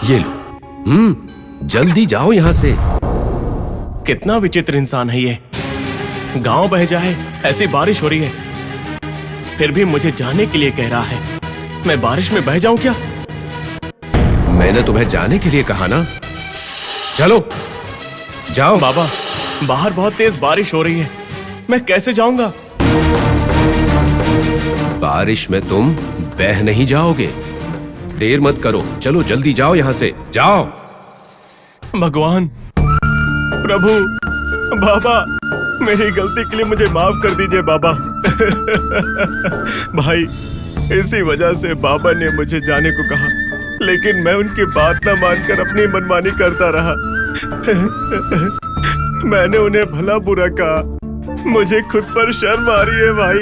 Speaker 1: ये लो, जल्दी जाओ यहां से।
Speaker 3: कितना विचित्र इंसान है ये। गांव बह जाए ऐसी बारिश हो रही है, फिर भी मुझे जाने के लिए कह रहा है। मैं बारिश में बह जाऊं क्या?
Speaker 1: मैंने तुम्हें जाने के लिए कहा ना। चलो जाओ।
Speaker 3: बाबा, बाहर बहुत तेज बारिश हो रही है, मैं कैसे जाऊंगा?
Speaker 1: बारिश में तुम बह नहीं जाओगे। देर मत करो, चलो जल्दी जाओ यहां से, जाओ।
Speaker 3: भगवान, प्रभु, बाबा, मेरी गलती के लिए मुझे माफ कर दीजिए बाबा। भाई, इसी वजह से बाबा ने मुझे जाने को कहा, लेकिन मैं उनकी बात न मानकर अपनी मनमानी करता रहा। मैंने उन्हें भला बुरा कहा, मुझे खुद पर शर्म आ रही है भाई।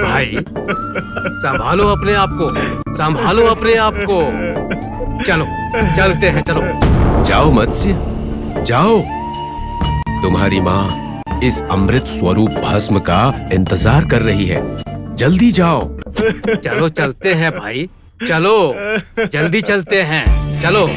Speaker 11: भाई, संभालो अपने आप को, संभालो अपने आप को। चलो, चलते हैं, चलो।
Speaker 1: जाओ मत्स्य, जाओ, तुम्हारी माँ इस अमृत स्वरूप भस्म का इंतजार कर रही है। जल्दी जाओ।
Speaker 11: चलो चलते हैं भाई, चलो जल्दी चलते हैं, चलो।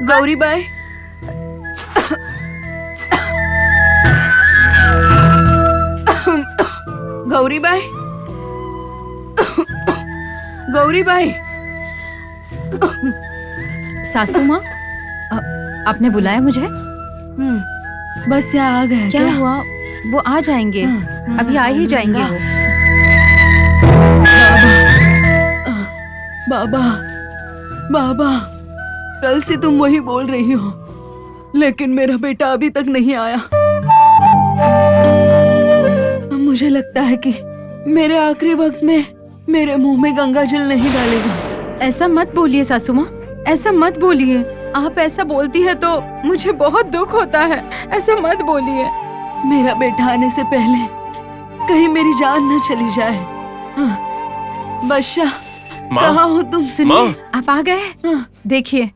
Speaker 9: Gauri by, Gauri by, Gauri by.
Speaker 7: सासू माँ, आपने बुलाया मुझे?
Speaker 9: बस यहाँ आ गए।
Speaker 7: क्या हुआ? वो आ जाएंगे, अभी आ ही जाएंगे वो।
Speaker 9: बाबा, बाबा, कल से तुम वही बोल रही हो, लेकिन मेरा बेटा अभी तक नहीं आया। मुझे लगता है कि मेरे आखिरी वक्त में मेरे मुंह में गंगा जल नहीं डालेगा।
Speaker 7: ऐसा मत बोलिए सासू माँ, ऐसा मत बोलिए। आप ऐसा बोलती है तो मुझे बहुत दुख होता है। ऐसा मत बोलिए।
Speaker 9: मेरा बेटा आने से पहले कहीं मेरी जान न चली जाए। बादशाह, कहाँ हो तुम?
Speaker 7: सुनिए, आप आ गए। देखिए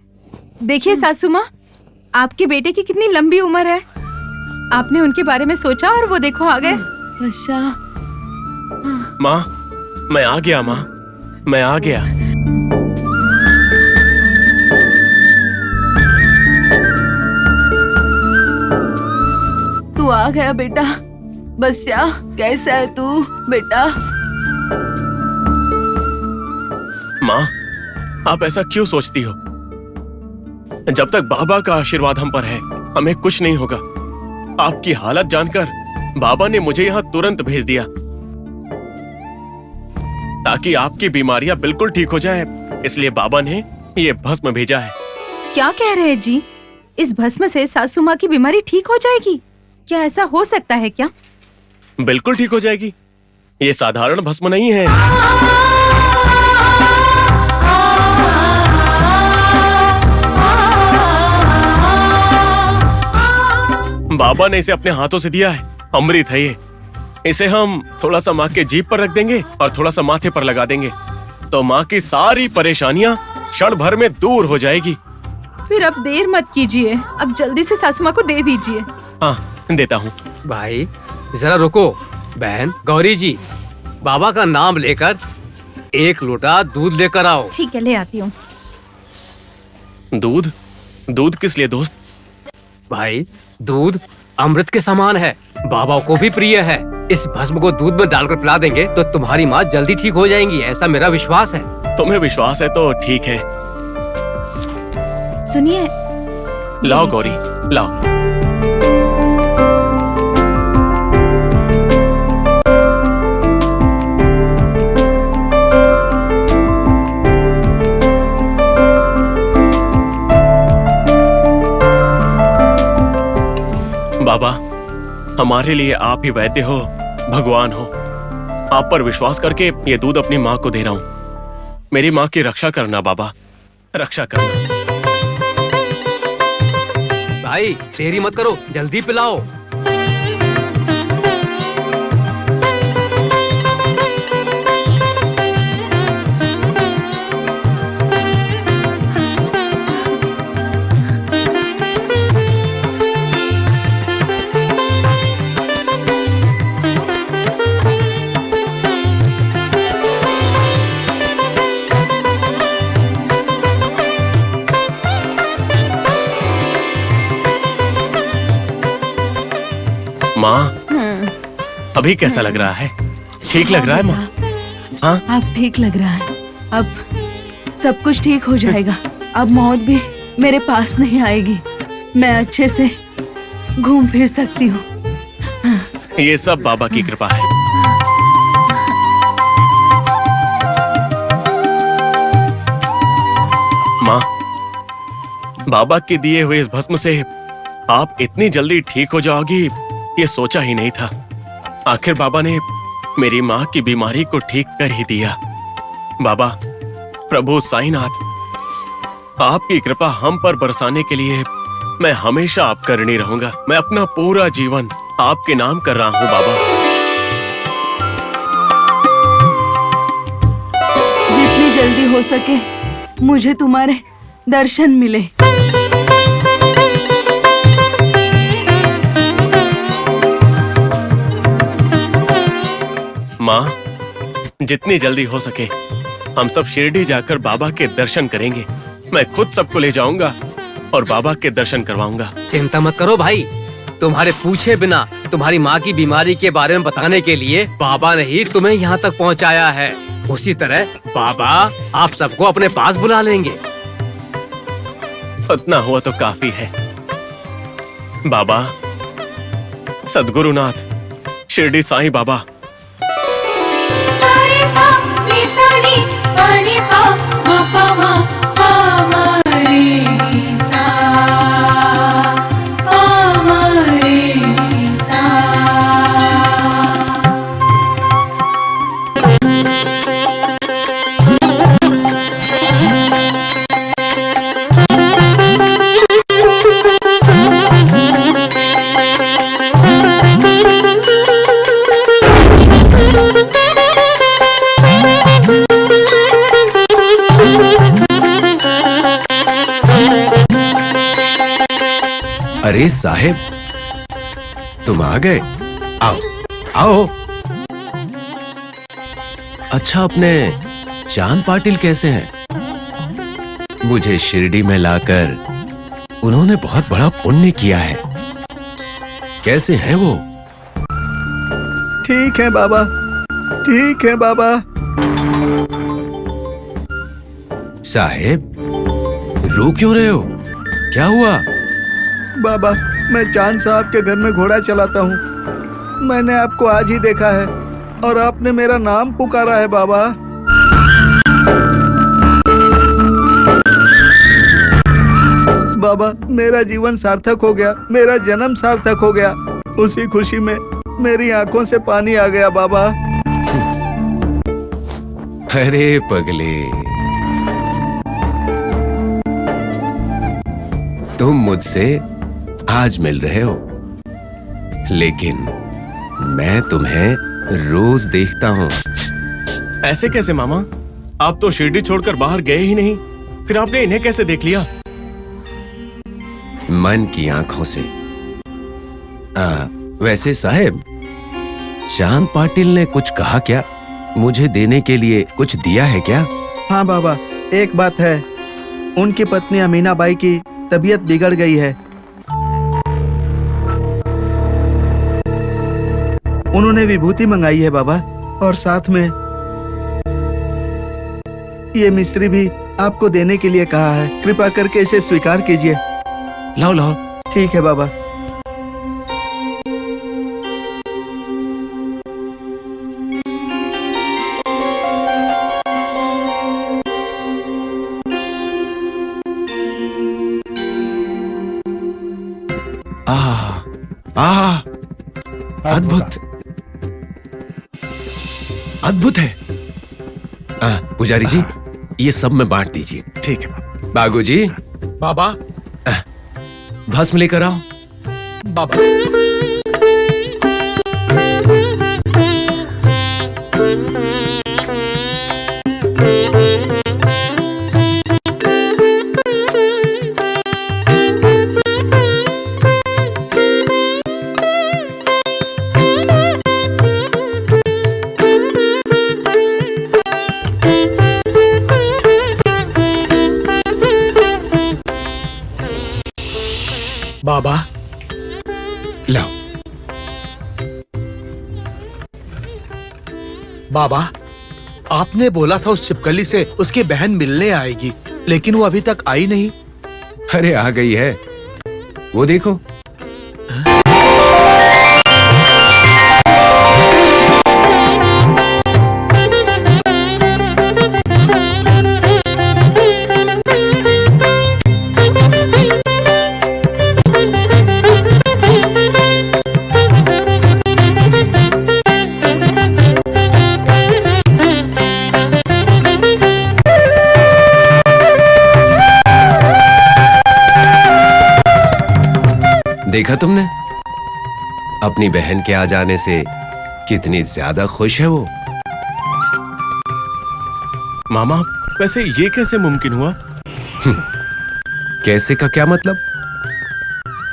Speaker 7: देखिए सासू माँ, आपके बेटे की कितनी लंबी उम्र है। आपने उनके बारे में सोचा और वो देखो आ गए।
Speaker 9: बादशाह,
Speaker 3: माँ, मैं आ गया। माँ, मैं आ गया।
Speaker 9: तू आ गया बेटा। बस्या, कैसा है तू बेटा?
Speaker 3: माँ, आप ऐसा क्यों सोचती हो? जब तक बाबा का आशीर्वाद हम पर है, हमें कुछ नहीं होगा। आपकी हालत जानकर बाबा ने मुझे यहाँ तुरंत भेज दिया ताकि आपकी बीमारियां बिल्कुल ठीक हो जाए। इसलिए बाबा ने ये भस्म भेजा है।
Speaker 7: क्या कह रहे हैं जी? इस भस्म से सासू माँ की बीमारी ठीक हो जाएगी? क्या ऐसा हो सकता है क्या?
Speaker 3: बिल्कुल ठीक हो जाएगी। ये साधारण भस्म नहीं है। बाबा ने इसे अपने हाथों से दिया है। अमृत है ये। इसे हम थोड़ा सा माँ के जीभ पर रख देंगे और थोड़ा सा माथे पर लगा देंगे तो माँ की सारी परेशानियाँ क्षण भर में दूर हो जाएगी।
Speaker 7: फिर अब देर मत कीजिए, अब जल्दी से सासू माँ को दे दीजिए।
Speaker 3: हाँ, देता हूँ।
Speaker 11: भाई जरा रुको। बहन गौरी जी, बाबा का नाम लेकर 1 लोटा दूध लेकर आओ।
Speaker 7: ठीक है, ले आती हूँ।
Speaker 3: दूध? दूध किस लिए दोस्त?
Speaker 11: भाई दूध अमृत के समान है, बाबा को भी प्रिय है। इस भस्म को दूध में डालकर पिला देंगे तो तुम्हारी माँ जल्दी ठीक हो जाएंगी, ऐसा मेरा विश्वास है।
Speaker 3: तुम्हें विश्वास है तो ठीक है।
Speaker 7: सुनिए,
Speaker 3: लाओ गौरी, लाओ। बाबा, हमारे लिए आप ही वैद्य हो, भगवान हो। आप पर विश्वास करके ये दूध अपनी माँ को दे रहा हूँ। मेरी माँ की रक्षा करना बाबा, रक्षा करना।
Speaker 11: भाई देरी मत करो, जल्दी पिलाओ।
Speaker 3: माँ, अभी कैसा लग रहा है? ठीक लग रहा है माँ? हाँ,
Speaker 9: अब ठीक लग रहा है। अब सब कुछ ठीक हो जाएगा। अब मौत भी मेरे पास नहीं आएगी। मैं अच्छे से घूम फिर सकती हूँ।
Speaker 3: ये सब बाबा की कृपा है। माँ, बाबा के दिए हुए इस भस्म से आप इतनी जल्दी ठीक हो जाओगी ये सोचा ही नहीं था। आखिर बाबा ने मेरी माँ की बीमारी को ठीक कर ही दिया। बाबा, प्रभु साईनाथ, आपकी कृपा हम पर बरसाने के लिए मैं हमेशा आपका ऋणी रहूंगा। मैं अपना पूरा जीवन आपके नाम कर रहा हूँ बाबा।
Speaker 9: जितनी जल्दी हो सके मुझे तुम्हारे दर्शन मिले।
Speaker 3: माँ, जितनी जल्दी हो सके हम सब शिरडी जाकर बाबा के दर्शन करेंगे। मैं खुद सबको ले जाऊंगा और बाबा के दर्शन करवाऊंगा।
Speaker 11: चिंता मत करो भाई, तुम्हारे पूछे बिना तुम्हारी माँ की बीमारी के बारे में बताने के लिए बाबा ने ही तुम्हें यहाँ तक पहुँचाया है। उसी तरह बाबा आप सबको अपने पास बुला लेंगे।
Speaker 3: उतना हुआ तो काफी है। बाबा, सद्गुरुनाथ, शिरडी साईं बाबा,
Speaker 1: अरे साहेब, तुम आ गए। आओ आओ। अच्छा, अपने चांद पाटिल कैसे हैं? मुझे शिरडी में लाकर उन्होंने बहुत बड़ा पुण्य किया है। कैसे हैं वो?
Speaker 4: ठीक है बाबा, ठीक है बाबा।
Speaker 1: साहेब, रो क्यों रहे हो? क्या हुआ?
Speaker 4: बाबा, मैं चांद साहब के घर में घोड़ा चलाता हूँ। मैंने आपको आज ही देखा है और आपने मेरा नाम पुकारा है बाबा। बाबा, मेरा जीवन सार्थक हो गया, मेरा जन्म सार्थक हो गया। उसी खुशी में मेरी आंखों से पानी आ गया बाबा।
Speaker 1: अरे पगले, तुम मुझसे आज मिल रहे हो, लेकिन मैं तुम्हें रोज देखता हूँ।
Speaker 3: ऐसे कैसे मामा? आप तो शिरडी छोड़कर बाहर गए ही नहीं, फिर आपने इन्हें कैसे देख लिया?
Speaker 1: मन की आंखों से। वैसे साहेब, चांद पाटिल ने कुछ कहा क्या? मुझे देने के लिए कुछ दिया है क्या?
Speaker 10: हाँ बाबा, एक बात है, उनकी पत्नी अमीना बाई की तबीयत बिगड़ गई है। उन्होंने विभूति मंगाई है बाबा, और साथ में ये मिस्त्री भी आपको देने के लिए कहा है। कृपा करके इसे स्वीकार कीजिए।
Speaker 1: लाओ लाओ।
Speaker 10: ठीक है बाबा।
Speaker 1: अद्भुत, अद्भुत है। पुजारी जी, ये सब में बांट दीजिए।
Speaker 2: ठीक है।
Speaker 1: बागू जी।
Speaker 2: बाबा,
Speaker 1: भस्म लेकर आओ।
Speaker 2: बाबा। बाबा,
Speaker 1: लाओ।
Speaker 2: बाबा, आपने बोला था उस छिपकली से उसकी बहन मिलने आएगी, लेकिन वो अभी तक आई नहीं।
Speaker 1: अरे आ गई है। वो देखो। देखा तुमने अपनी बहन के आ जाने से कितनी ज्यादा खुश है वो।
Speaker 3: मामा वैसे ये कैसे मुमकिन हुआ?
Speaker 1: कैसे का क्या मतलब?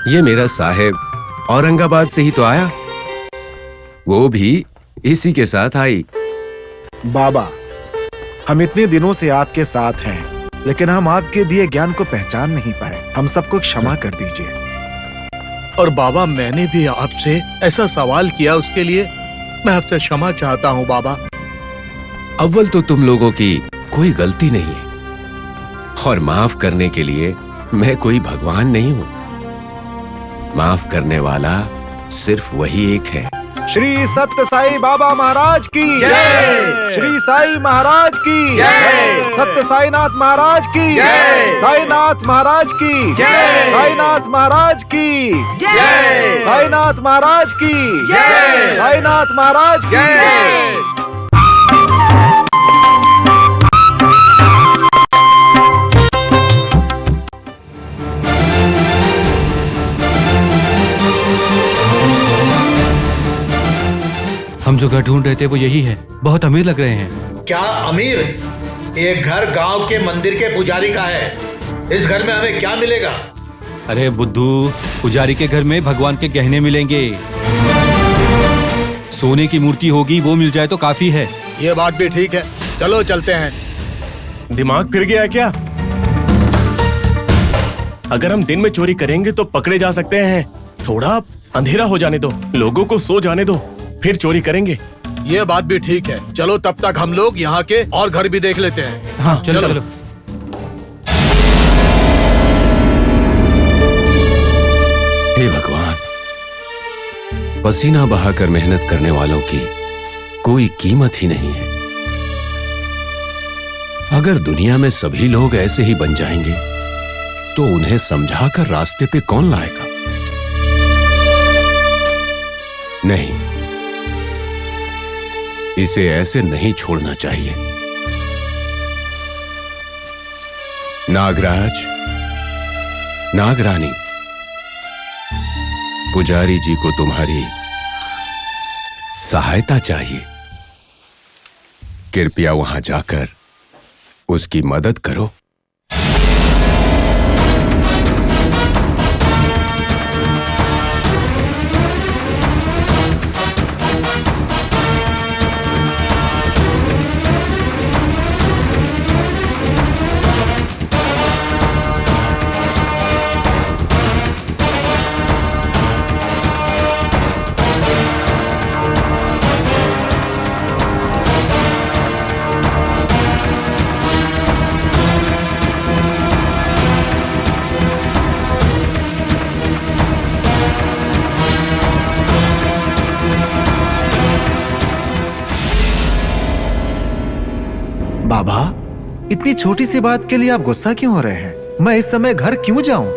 Speaker 1: ये मेरा साहेब औरंगाबाद से ही तो आया, वो भी इसी के साथ आई।
Speaker 4: बाबा, हम इतने दिनों से आपके साथ हैं, लेकिन हम आपके दिए ज्ञान को पहचान नहीं पाए। हम सबको क्षमा कर दीजिए।
Speaker 2: और बाबा, मैंने भी आपसे ऐसा सवाल किया, उसके लिए मैं आपसे क्षमा चाहता हूँ बाबा।
Speaker 1: अव्वल तो तुम लोगों की कोई गलती नहीं है, और माफ करने के लिए मैं कोई भगवान नहीं हूं। माफ करने वाला सिर्फ वही एक है।
Speaker 4: श्री सत्य साई बाबा महाराज की जय। श्री साई महाराज की जय। सत्य साईनाथ महाराज की जय। साईनाथ महाराज की जय। साईनाथ महाराज की जय। साईनाथ महाराज की जय। साईनाथ महाराज की जय।
Speaker 5: हम जो घर ढूंढ रहे थे वो यही है। बहुत अमीर लग रहे हैं।
Speaker 15: क्या अमीर? ये घर गांव के मंदिर के पुजारी का है। इस घर में हमें क्या मिलेगा?
Speaker 5: अरे बुद्धू, पुजारी के घर में भगवान के गहने मिलेंगे। सोने की मूर्ति होगी, वो मिल जाए तो काफी है।
Speaker 2: ये बात भी ठीक है, चलो चलते हैं।
Speaker 3: दिमाग फिर गया क्या? अगर हम दिन में चोरी करेंगे तो पकड़े जा सकते हैं। थोड़ा अंधेरा हो जाने दो, लोगों को सो जाने दो, फिर चोरी करेंगे।
Speaker 2: ये बात भी ठीक है। चलो तब तक हम लोग यहाँ के और घर भी देख लेते हैं।
Speaker 5: हाँ चलो चलो।
Speaker 1: हे भगवान, पसीना बहाकर मेहनत करने वालों की कोई कीमत ही नहीं है। अगर दुनिया में सभी लोग ऐसे ही बन जाएंगे तो उन्हें समझाकर रास्ते पे कौन लाएगा? नहीं, इसे ऐसे नहीं छोड़ना चाहिए। नागराज, नागरानी, पुजारी जी को तुम्हारी सहायता चाहिए। कृपया वहां जाकर उसकी मदद करो।
Speaker 4: बाबा, इतनी छोटी सी बात के लिए आप गुस्सा क्यों हो रहे हैं? मैं इस समय घर क्यों जाऊं?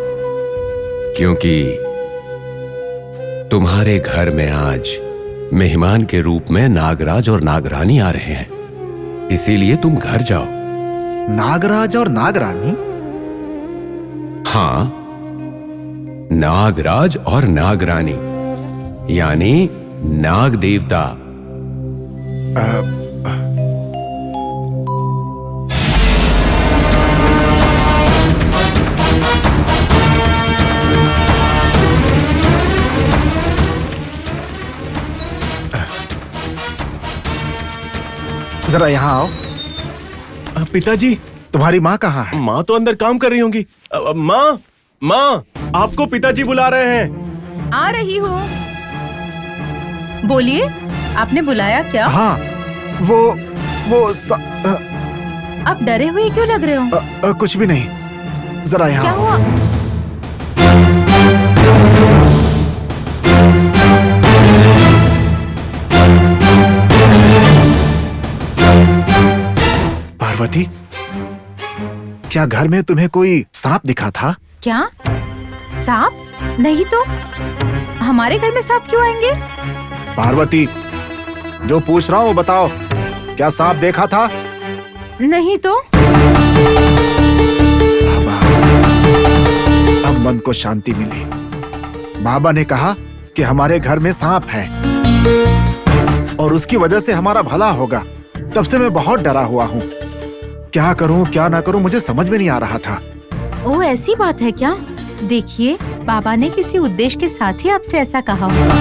Speaker 1: क्योंकि तुम्हारे घर में आज मेहमान के रूप में नागराज और नागरानी आ रहे हैं, इसीलिए तुम घर जाओ।
Speaker 4: नागराज और नागरानी?
Speaker 1: हाँ, नागराज और नागरानी, यानी नाग देवता।
Speaker 4: जरा यहाँ आओ।
Speaker 3: पिताजी,
Speaker 4: तुम्हारी माँ कहाँ है?
Speaker 3: माँ तो अंदर काम कर रही होंगी। माँ, माँ, आपको पिताजी बुला रहे हैं।
Speaker 7: आ रही हूँ। बोलिए, आपने बुलाया क्या?
Speaker 4: हाँ,
Speaker 7: आप डरे हुए क्यों लग रहे हो?
Speaker 4: कुछ भी नहीं, जरा यहाँ
Speaker 7: क्या
Speaker 4: आओ।
Speaker 7: हुआ?
Speaker 4: क्या घर में तुम्हें कोई सांप दिखा था?
Speaker 7: क्या सांप? नहीं तो हमारे घर में सांप क्यों आएंगे?
Speaker 4: पार्वती, जो पूछ रहा हूँ बताओ, क्या सांप देखा था?
Speaker 7: नहीं तो।
Speaker 4: बाबा, अब मन को शांति मिली। बाबा ने कहा कि हमारे घर में सांप है और उसकी वजह से हमारा भला होगा। तब से मैं बहुत डरा हुआ हूँ। क्या करूँ क्या ना करूँ मुझे समझ में नहीं आ रहा था।
Speaker 7: ओ, ऐसी बात है क्या? देखिए, बाबा ने किसी उद्देश्य के साथ ही आपसे ऐसा कहा होगा।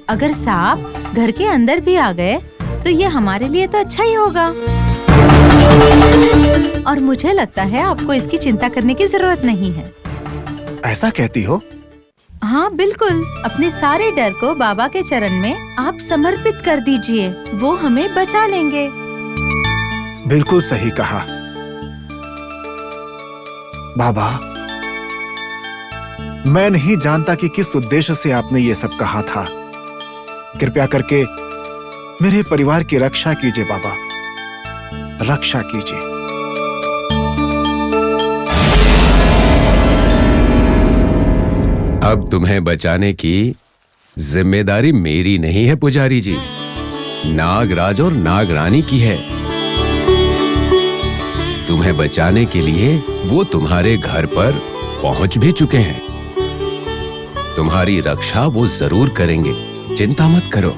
Speaker 7: अगर सांप घर के अंदर भी आ गए तो ये हमारे लिए तो अच्छा ही होगा। और मुझे लगता है आपको इसकी चिंता करने की जरूरत नहीं है।
Speaker 4: ऐसा कहती हो?
Speaker 7: हाँ बिल्कुल। अपने सारे डर को बाबा के चरण में आप समर्पित कर दीजिए, वो हमें बचा लेंगे।
Speaker 4: बिल्कुल सही कहा। बाबा, मैं नहीं जानता कि किस उद्देश्य से आपने ये सब कहा था। कृपया करके मेरे परिवार की रक्षा कीजिए बाबा, रक्षा कीजिए।
Speaker 1: अब तुम्हें बचाने की जिम्मेदारी मेरी नहीं है पुजारी जी, नागराज और नागरानी की है। तुम्हें बचाने के लिए वो तुम्हारे घर पर पहुंच भी चुके हैं। तुम्हारी रक्षा वो जरूर करेंगे, चिंता मत करो।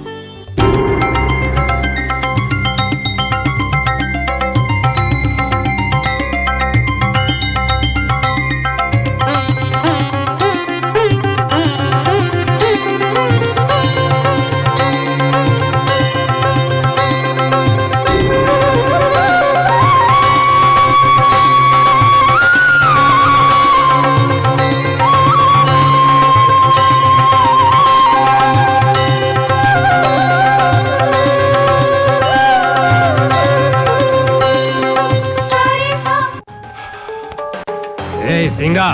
Speaker 11: सिंगा,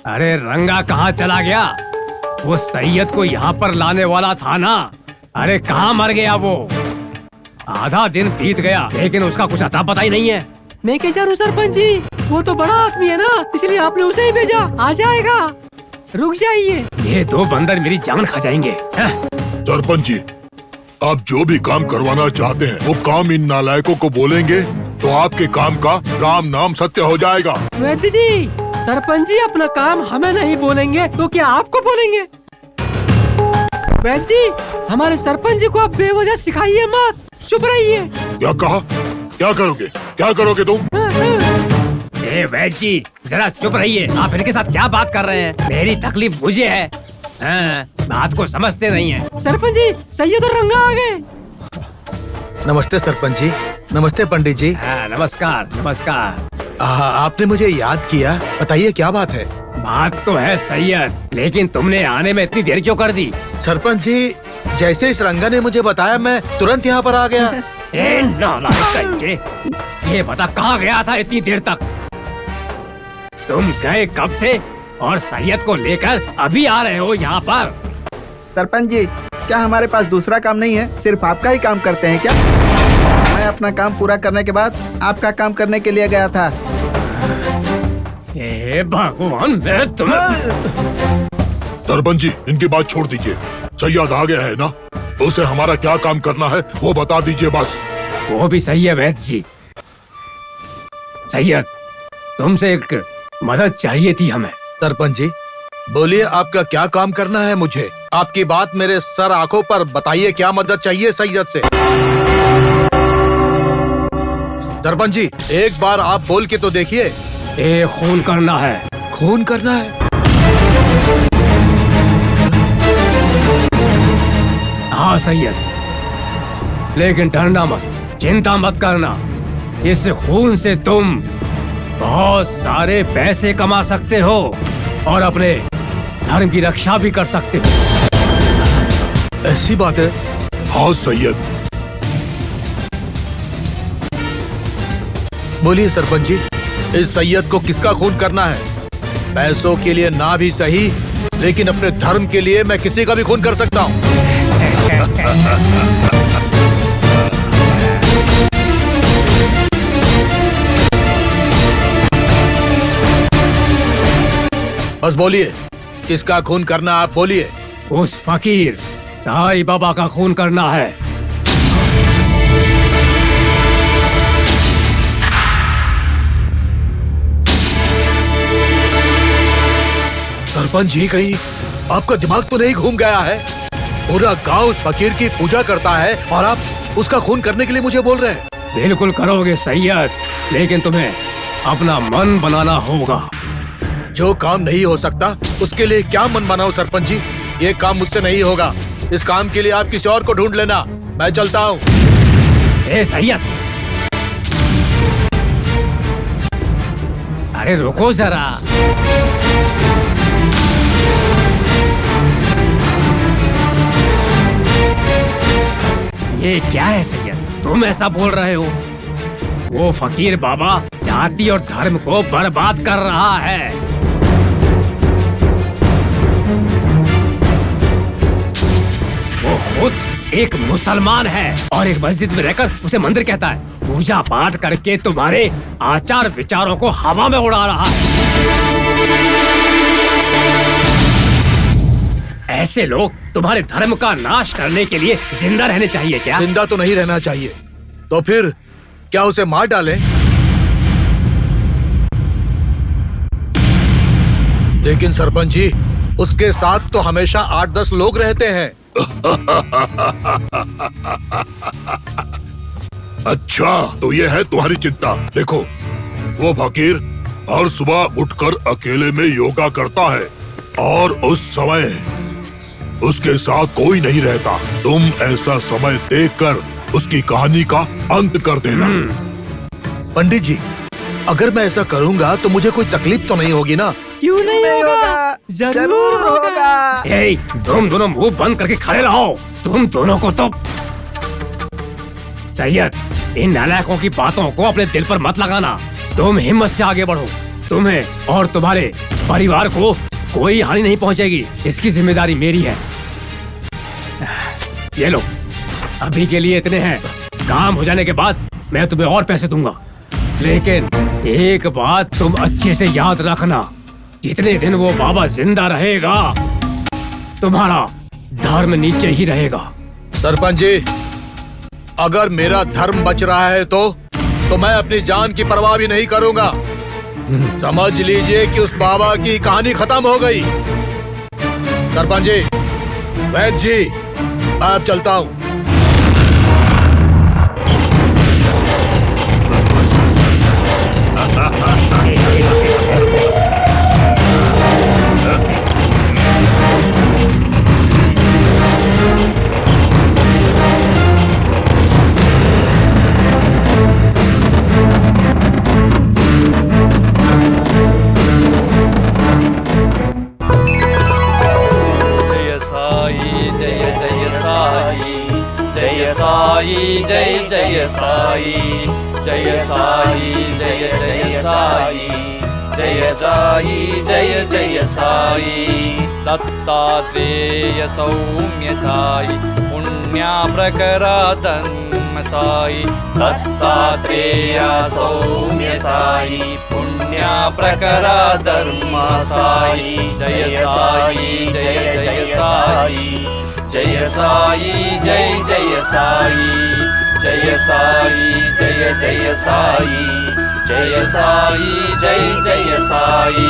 Speaker 11: अरे रंगा कहाँ चला गया? वो सैयद को यहाँ पर लाने वाला था ना। अरे कहाँ मर गया वो? आधा दिन बीत गया लेकिन उसका कुछ अता पता ही नहीं है।
Speaker 16: मैं क्या जानूं सरपंच जी, वो तो बड़ा आदमी है ना, इसलिए आपने उसे ही भेजा। आ जाएगा, रुक जाइए।
Speaker 11: ये दो बंदर मेरी जान खा जाएंगे।
Speaker 12: सरपंच जी, आप जो भी काम करवाना चाहते हैं वो काम इन नालायकों को बोलेंगे तो आपके काम का राम नाम सत्य हो जाएगा।
Speaker 16: वैद्य जी, सरपंच जी अपना काम हमें नहीं बोलेंगे तो क्या आपको बोलेंगे? वैद्य जी, हमारे सरपंच जी को आप बेवजह सिखाइए मत, चुप रहिए।
Speaker 12: क्या कहा? क्या करोगे? क्या करोगे तुम?
Speaker 11: ए वैद्य जी, जरा चुप रहिए। आप इनके साथ क्या बात कर रहे हैं? मेरी तकलीफ मुझे है। बात को समझते नहीं है।
Speaker 16: सरपंच जी, सैयद और रंगा आ गए।
Speaker 2: नमस्ते सरपंच जी। नमस्ते पंडित जी।
Speaker 11: नमस्कार नमस्कार।
Speaker 2: आपने मुझे याद किया, बताइए क्या बात है?
Speaker 11: बात तो है सैयद, लेकिन तुमने आने में इतनी देर क्यों कर दी?
Speaker 2: सरपंच जी, जैसे इस रंगा ने मुझे बताया मैं तुरंत यहाँ पर आ गया।
Speaker 11: ए नालायक, ये बता कहाँ गया था इतनी देर तक? तुम गए कब थे और सैयद को लेकर अभी आ रहे हो यहाँ पर?
Speaker 10: सरपंच जी, क्या हमारे पास दूसरा काम नहीं है? सिर्फ आपका ही काम करते हैं क्या? मैं अपना काम पूरा करने के बाद आपका काम करने के लिए गया था।
Speaker 11: हे भगवान, मैं तुम्हें...
Speaker 12: सरपंच जी, इनकी बात छोड़ दीजिए। सैयद आ गया है ना, उसे हमारा क्या काम करना है वो बता दीजिए बस।
Speaker 11: वो भी सही है वैद्य जी। सैयद, तुमसे एक मदद चाहिए थी हमें।
Speaker 2: सरपंच जी, बोलिए आपका क्या काम करना है मुझे? आपकी बात मेरे सर आंखों पर, बताइए क्या मदद चाहिए सैयद से। सरपंच जी, एक बार आप बोल के तो देखिए।
Speaker 11: खून करना है।
Speaker 2: खून करना है?
Speaker 11: हाँ सैयद, लेकिन डरना मत, चिंता मत करना। इस खून से तुम बहुत सारे पैसे कमा सकते हो और अपने धर्म की रक्षा भी कर सकते हो।
Speaker 2: ऐसी बात है?
Speaker 12: हाँ सैयद।
Speaker 2: बोलिए सरपंच जी, इस सैयद को किसका खून करना है? पैसों के लिए ना भी सही, लेकिन अपने धर्म के लिए मैं किसी का भी खून कर सकता हूँ। बस बोलिए, किसका खून करना आप बोलिए।
Speaker 11: उस फकीर साईं बाबा का खून करना है।
Speaker 2: सरपंच जी, कहीं आपका दिमाग तो नहीं घूम गया है? पूरा गांव उस फकीर की पूजा करता है और आप उसका खून करने के लिए मुझे बोल रहे हैं?
Speaker 11: बिल्कुल करोगे सैयद, लेकिन तुम्हें अपना मन बनाना होगा।
Speaker 2: जो काम नहीं हो सकता उसके लिए क्या मन बनाओ सरपंच जी? ये काम मुझसे नहीं होगा। इस काम के लिए आप किसी और को ढूंढ लेना, मैं चलता हूँ।
Speaker 11: ए सैयद, अरे रुको जरा। ये क्या है सैयद, तुम ऐसा बोल रहे हो? वो फकीर बाबा जाति और धर्म को बर्बाद कर रहा है। वो खुद एक मुसलमान है और एक मस्जिद में रहकर उसे मंदिर कहता है। पूजा पाठ करके तुम्हारे आचार विचारों को हवा में उड़ा रहा है। ऐसे लोग तुम्हारे धर्म का नाश करने के लिए जिंदा रहने चाहिए क्या?
Speaker 2: जिंदा तो नहीं रहना चाहिए, तो फिर क्या उसे मार डालें? लेकिन सरपंच जी, उसके साथ तो हमेशा 8-10 लोग रहते हैं।
Speaker 12: अच्छा, तो ये है तुम्हारी चिंता। देखो, वो फकीर हर सुबह उठकर अकेले में योगा करता है और उस समय उसके साथ कोई नहीं रहता। तुम ऐसा समय देखकर उसकी कहानी का अंत कर देना।
Speaker 2: पंडित जी, अगर मैं ऐसा करूंगा तो मुझे कोई तकलीफ तो नहीं होगी ना?
Speaker 16: क्यों नहीं होगा? जरूर होगा।
Speaker 11: ए, तुम दोनों मुंह बंद करके खड़े रहो। तुम दोनों को तो सैयद, इन नालायकों की बातों को अपने दिल पर मत लगाना। तुम हिम्मत से आगे बढ़ो। तुम्हें और तुम्हारे परिवार को कोई हानि नहीं पहुंचेगी। इसकी जिम्मेदारी मेरी है। ये लो, अभी के लिए इतने हैं। काम हो जाने के बाद मैं तुम्हें और पैसे दूंगा। लेकिन एक बात तुम अच्छे से याद रखना, जितने दिन वो बाबा जिंदा रहेगा तुम्हारा धर्म नीचे ही रहेगा।
Speaker 2: सरपंच जी, अगर मेरा धर्म बच रहा है तो मैं अपनी जान की परवाह भी नहीं करूंगा। समझ लीजिए कि उस बाबा की कहानी खत्म हो गई। सरपंच जी, वैद्य जी, मैं अब चलता हूँ।
Speaker 17: जय जय साई, जय साई, जय जय साई, जय साई, जय जय साई। दत्तात्रेय सौम्य साई, पुण्या प्रकरा धर्म साई। दत्तात्रेय सौम्य साई, पुण्या प्रकरा धर्म साई। जय साई, जय जय साई, जय साई, जय जय साई, जय साई, जय जय साई, जय साई, जय जय साई।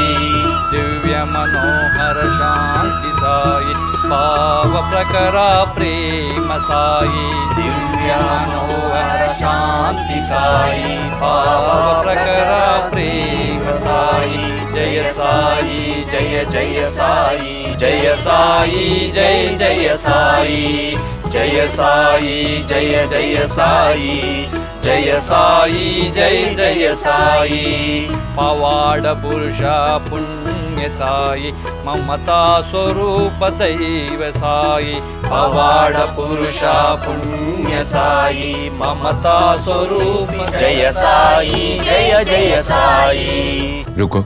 Speaker 17: दिव्य मनोहर शांति साई, पाव प्रकरा प्रेम साई। दिव्य मनोहर शांति साई, पाव प्रकरा प्रेम साई। जय साई, जय जय साई, जय साई, जय जय साई, जय साई, जय जय साई, जय साई, जय जय साई। पवाड पुरुषा पुण्य साई, ममता स्वरूप दैव साई। पवाड पुरुषा पुण्य साई, ममता स्वरूप जय साई, जय जय साई।
Speaker 1: रुको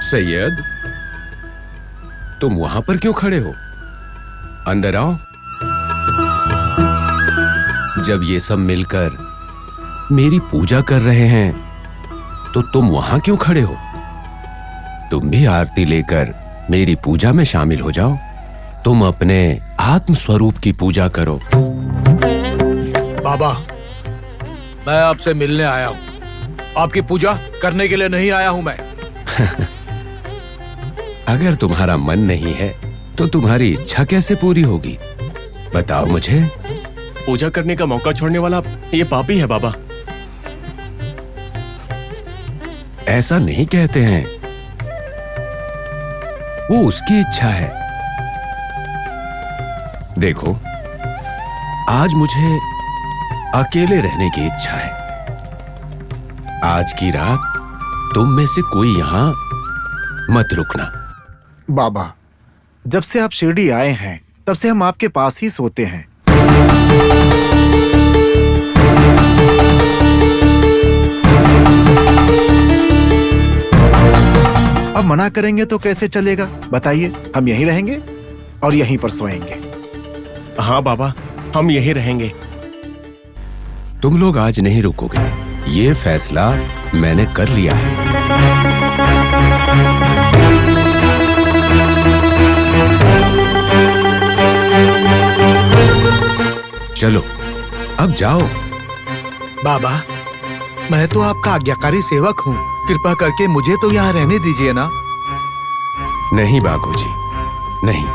Speaker 1: सैयद, तुम वहां पर क्यों खड़े हो? अंदर आओ। जब ये सब मिलकर मेरी पूजा कर रहे हैं तो तुम वहां क्यों खड़े हो? तुम भी आरती लेकर मेरी पूजा में शामिल हो जाओ। तुम अपने आत्म स्वरूप की पूजा करो।
Speaker 2: बाबा, मैं आपसे मिलने आया हूँ, आपकी पूजा करने के लिए नहीं आया हूँ मैं।
Speaker 1: अगर तुम्हारा मन नहीं है तो तुम्हारी इच्छा कैसे पूरी होगी? बताओ मुझे।
Speaker 3: पूजा करने का मौका छोड़ने वाला ये पापी है बाबा।
Speaker 1: ऐसा नहीं कहते हैं, वो उसकी इच्छा है। देखो, आज मुझे अकेले रहने की इच्छा है। आज की रात तुम में से कोई यहां मत रुकना।
Speaker 4: बाबा, जब से आप शिरडी आए हैं तब से हम आपके पास ही सोते हैं। अब मना करेंगे तो कैसे चलेगा? बताइए। हम यहीं रहेंगे और यहीं पर सोएंगे।
Speaker 3: हाँ बाबा, हम यहीं रहेंगे।
Speaker 1: तुम लोग आज नहीं रुकोगे, ये फैसला मैंने कर लिया है। चलो, अब जाओ।
Speaker 2: बाबा, मैं तो आपका आज्ञाकारी सेवक हूँ, कृपा करके मुझे तो यहाँ रहने दीजिए ना।
Speaker 1: नहीं बाबूजी, नहीं।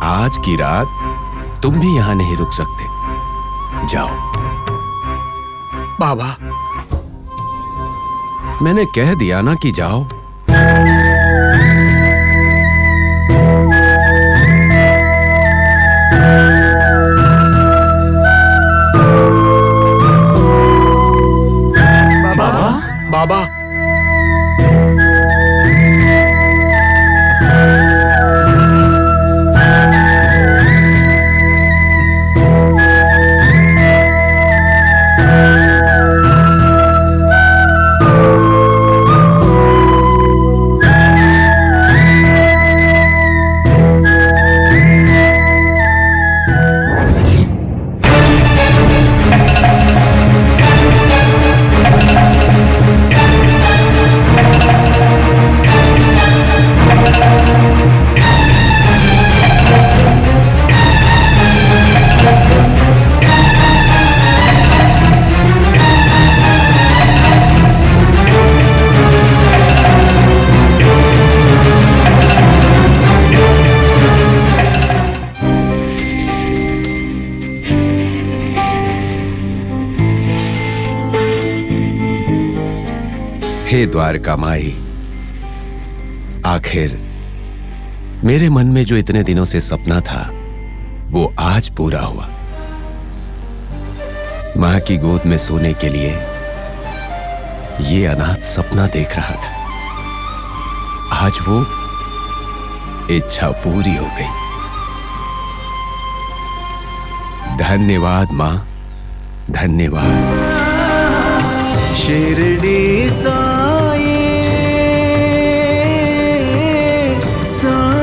Speaker 1: आज की रात तुम भी यहाँ नहीं रुक सकते। जाओ।
Speaker 2: बाबा,
Speaker 1: मैंने कह दिया ना कि जाओ।
Speaker 2: बाबा,
Speaker 1: हे द्वारका माई, आखिर मेरे मन में जो इतने दिनों से सपना था वो आज पूरा हुआ। मां की गोद में सोने के लिए ये अनाथ सपना देख रहा था, आज वो इच्छा पूरी हो गई। धन्यवाद मां, धन्यवाद।
Speaker 18: शिरडी साई साई।